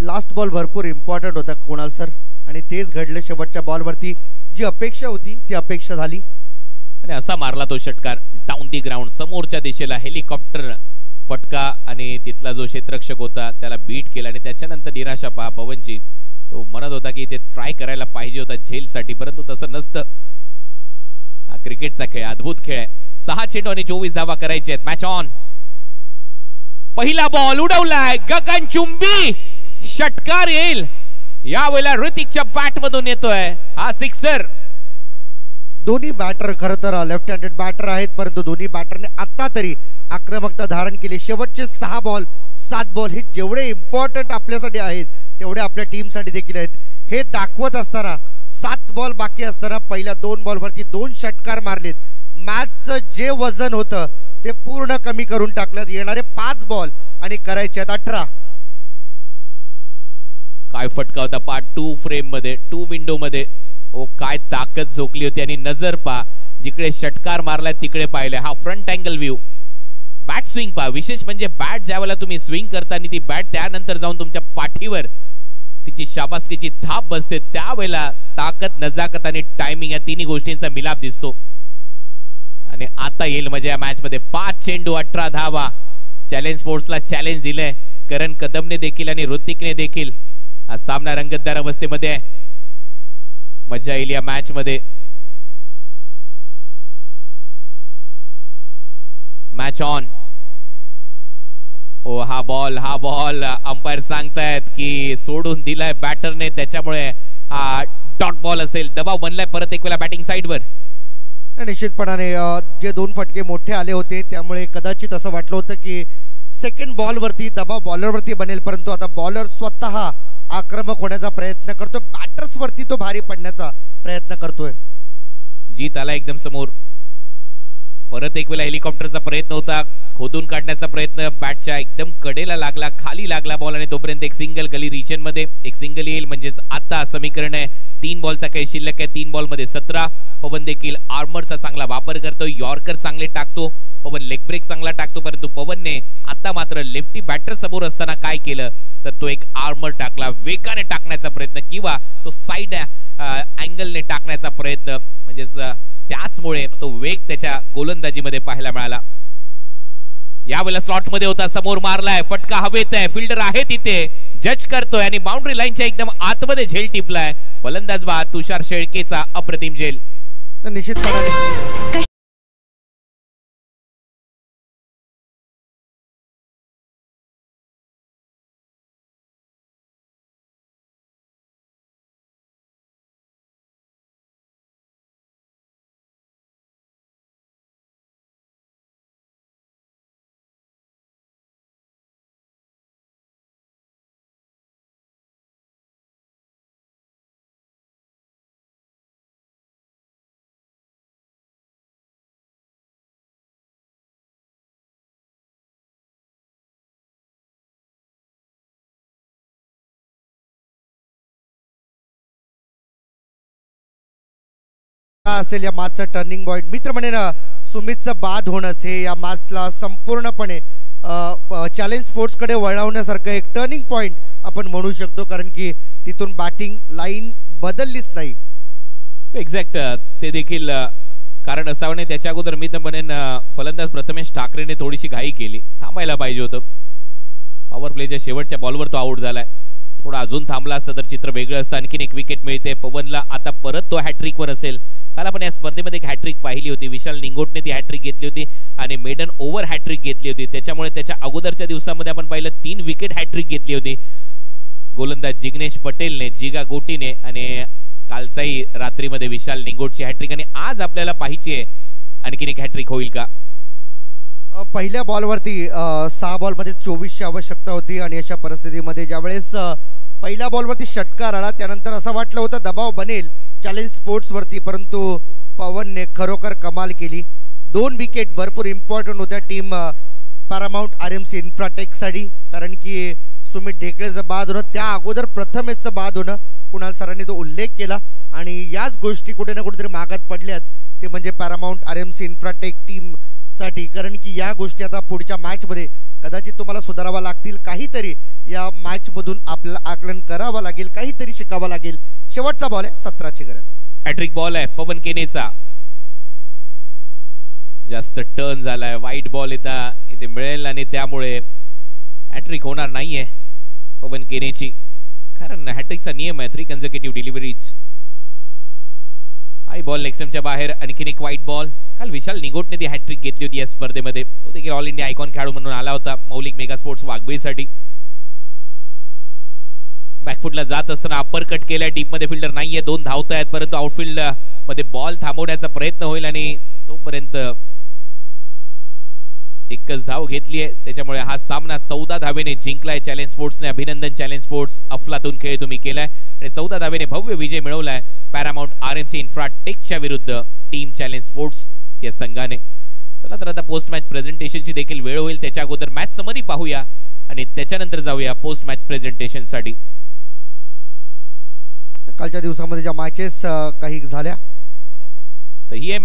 लास्ट बॉल भरपूर इम्पॉर्टंट होता कुणाल सर, आणि तेच घडलं. शेवटच्या बॉलवरती जी अपेक्षा होती ती अपेक्षा झाली आणि असा मारला तो षटकार डाऊन दी ग्राउंड. समोरच्या दिशेला हेलिकॉप्टर फटका आणि तिथला जो क्षेत्ररक्षक होता त्याला बीट केला. आणि त्याच्यानंतर निराशा पहा पवनची. तो म्हणत होता की ते ट्राय करायला पाहिजे होता झेलसाठी, परंतु तसं नसतं. हा क्रिकेटचा खेळ, अद्भुत खेळ आहे. 6 चेंडू आणि 24 धावा करायचे आहेत. Match on. पहिला बॉल उडवलाय गगनचुंबी, षटकार येईल. यावेळेला ऋतिकच्या बॅट मधून येतोय हा सिक्सर. दोन्ही बॅटर खरं तर लेफ्ट हँडेड बॅटर आहेत, परंतु दोन्ही बॅटरने आता तरी आक्रमकता धारण केली. शेवटचे 6 बॉल 7 बॉल हे जेवढे इम्पॉर्टंट आपल्यासाठी आहेत तेवढे आपल्या टीमसाठी देखील आहेत. हे दाखवत असताना 7 बॉल बाकी असताना पहिल्या 2 बॉलवरती 2 षटकार मारलेत. मॅचचं जे वजन होतं ते पूर्ण कमी करून टाकलं. येणारे 5 बॉल आणि करायचे 18. काय फटका होता पार्ट 2 फ्रेम मध्ये, 2 विंडो मध्ये. ओ काय ताकद झोकली होती. आणि नजर पा जिकडे षटकार मारलाय तिकडे पाहिले. हा front angle view. Bat swing पा. विशेष म्हणजे बॅट ज्यावेळेला तुम्ही स्विंग करता आणि ती बॅट त्यानंतर जाऊन तुमच्या पाठीवर तिची शाबासकीची थाप बसते, त्यावेळेला ताकद, नजाकत आणि टायमिंग या तिन्ही गोष्टींचा मिलाप दिसतो. आणि आता येईल म्हणजे या मॅच मध्ये 5 चेंडू 18 धावा. चॅलेंज स्पोर्ट्सला चॅलेंज दिलंय करण कदमने देखील आणि ऋतिकने देखील. हा सामना रंगतदार अवस्थेमध्ये आहे. मजा येईल या मॅच मध्ये. Match on. ओ हा बॉल अंपायर सांगतायत की सोडून दिलाय बॅटरने, त्याच्यामुळे हा डॉट बॉल असेल. दबाव बनलाय परत एक वेळा बॅटिंग साइडवर. निश्चितपणाने जे 2 फटके मोठे आले होते त्यामुळे कदाचित असं वाटलं होतं की सेकंड बॉलवरती दबाव बॉलरवरती बनेल, परंतु आता बॉलर स्वतः आक्रमक होण्याचा प्रयत्न करतोय. बॅटर्स वरती तो भारी पडण्याचा प्रयत्न करतोय. जीत आला एकदम समोर. परत एक वेळा हेलिकॉप्टरचा प्रयत्न होता, खोदून काढण्याचा प्रयत्न. बॅटच्या एकदम कडेला लागला, खाली लागला बॉल आणि तोपर्यंत एक सिंगल गली रिजन मध्ये. एक सिंगल येईल म्हणजेच आता समीकरण आहे 3 बॉलचा काही शिल्लक आहे. 3 बॉल मध्ये 17. पवन देखील आर्मरचा चांगला वापर करतो. यॉर्कर चांगले टाकतो. पवन लेग ब्रेक चांगला टाकतो, परंतु पवनने आता मात्र लेफ्टी बॅटर समोर असताना काय केलं तर तो एक आर्मर टाकला. वेगाने टाकण्याचा प्रयत्न किंवा तो साइड अँगलने टाकण्याचा प्रयत्न, म्हणजेच त्याचमुळे तो वेग त्याच्या गोलंदाजीमध्ये पाहायला मिळाला. यावेळेला स्लॉट मध्ये होता, समोर मारलाय, फटका हवेत आहे, फिल्डर आहे तिथे, जज करतोय आणि बाउंड्री लाईनच्या एकदम आतमध्ये झेल टिपलाय. फलंदाज बाद तुषार शेळकेचा अप्रतिम झेल. निश्चितपणे असेल या मॅचचा टर्निंग पॉइंट? मित्र म्हणेन सुमितचं बाद होणंच हे या मॅचला संपूर्णपणे चॅलेंज स्पोर्ट्सकडे वळवण्यासारखं एक टर्निंग पॉइंट आपण म्हणू शकतो, कारण की तिथून बॅटिंग लाईन बदललीच नाही. एक्झॅक्ट ते देखील कारण असावं नाही. त्याच्या अगोदर मी तर म्हणेन फलंदाज प्रथमेश ठाकरेने थोडीशी घाई केली, थांबायला पाहिजे होतं. पॉवर प्लेच्या शेवटच्या बॉलवर तो आउट झालाय. थोडा अजून थांबला असता तर चित्र वेगळं असतं. आणखीन एक विकेट मिळते पवनला. आता परत तो हॅट्रिकवर असेल. काल आपण या स्पर्धेमध्ये एक हॅट्रिक पाहिली होती. विशाल निंगोटने ती हॅट्रिक घेतली होती आणि मेडन ओव्हर हॅट्रिक घेतली होती. त्याच्यामुळे त्याच्या अगोदरच्या दिवसामध्ये आपण पाहिलं 3 विकेट हॅट्रिक घेतली होती गोलंदाज जिग्नेश पटेलने, जिगा गोटीने आणि कालचाही रात्रीमध्ये विशाल निंगोटची हॅट्रिक. आणि आज आपल्याला पाहिजे आणखीन एक हॅट्रिक होईल का? पहिल्या बॉलवरती 6 बॉलमध्ये 24ची आवश्यकता होती आणि अशा परिस्थितीमध्ये ज्यावेळेस पहिल्या बॉलवरती षटकार आला त्यानंतर असं वाटलं होतं दबाव बनेल चॅलेंज स्पोर्ट्सवरती, परंतु पवनने खरोखर कमाल केली. 2 विकेट भरपूर इम्पॉर्टंट होत्या टीम पॅरामाउंट RMC इन्फ्राटेकसाठी, कारण की सुमित ढेकळेचं बाद होणं, त्या अगोदर प्रथमेशचं बाद होणं, कुणाल सरांनी तो उल्लेख केला. आणि याच गोष्टी कुठे ना कुठेतरी मागात पडल्यात, ते म्हणजे पॅरामाउंट RMC इन्फ्राटेक टीम साठी, कारण की या गोष्टी आता पुढच्या मॅचमध्ये कदाचित तुम्हाला सुधारावा लागतील. काहीतरी या मॅचमधून आपल्याला आकलन करावं लागेल, काहीतरी शिकावं लागेल. शेवटचा बॉल आहे 17ची गरज. हॅट्रिक बॉल आहे पवन केनेचा. जास्त टर्न झालाय. वाईट बॉल इथे मिळेल आणि त्यामुळे हॅट्रिक होणार नाहीये पवन केनेची, कारण हॅट्रिकचा नियम आहे 3 कन्झर्वेटिव्ह डिलिव्हरीज. आई बॉल लेगस्टम्पच्या बाहेर. आणखीन एक वाईट बॉल. काल विशाल निंगोटने ती हॅट्रिक घेतली होती या स्पर्धेमध्ये. तो देखील ऑल इंडिया आयकॉन खेळाडू म्हणून आला होता मौलिक मेगा स्पोर्ट्स वाघबीसाठी. बॅकफुटला जात असताना अपर कट केलाय. डीप मध्ये फिल्डर नाहीये. 2 धावत आहेत, परंतु आउटफील्ड मध्ये बॉल थांबवण्याचा प्रयत्न होईल आणि तोपर्यंत एकच धाव घेतली आहे. त्याच्यामुळे हा सामना 14 धावेने जिंकलाय चॅलेंज स्पोर्ट्सने. अभिनंदन चॅलेंज स्पोर्ट्स. अफलातून खेळ तुम्ही केलाय आणि 14 धावेने भव्य विजय मिळवलाय पॅरामाउंट RMC इन्फ्राटेकच्या विरुद्ध टीम चॅलेंज स्पोर्ट्स या संघाने. चला तर आता पोस्ट मॅच प्रेझेंटेशनची देखील वेळ होईल. त्याच्या अगोदर मॅच समरी पाहूया आणि त्याच्यानंतर जाऊया पोस्ट मॅच प्रेझेंटेशन साठी. कालच्या दिवसामध्ये ज्या मॅचेस काही झाल्या, तर ही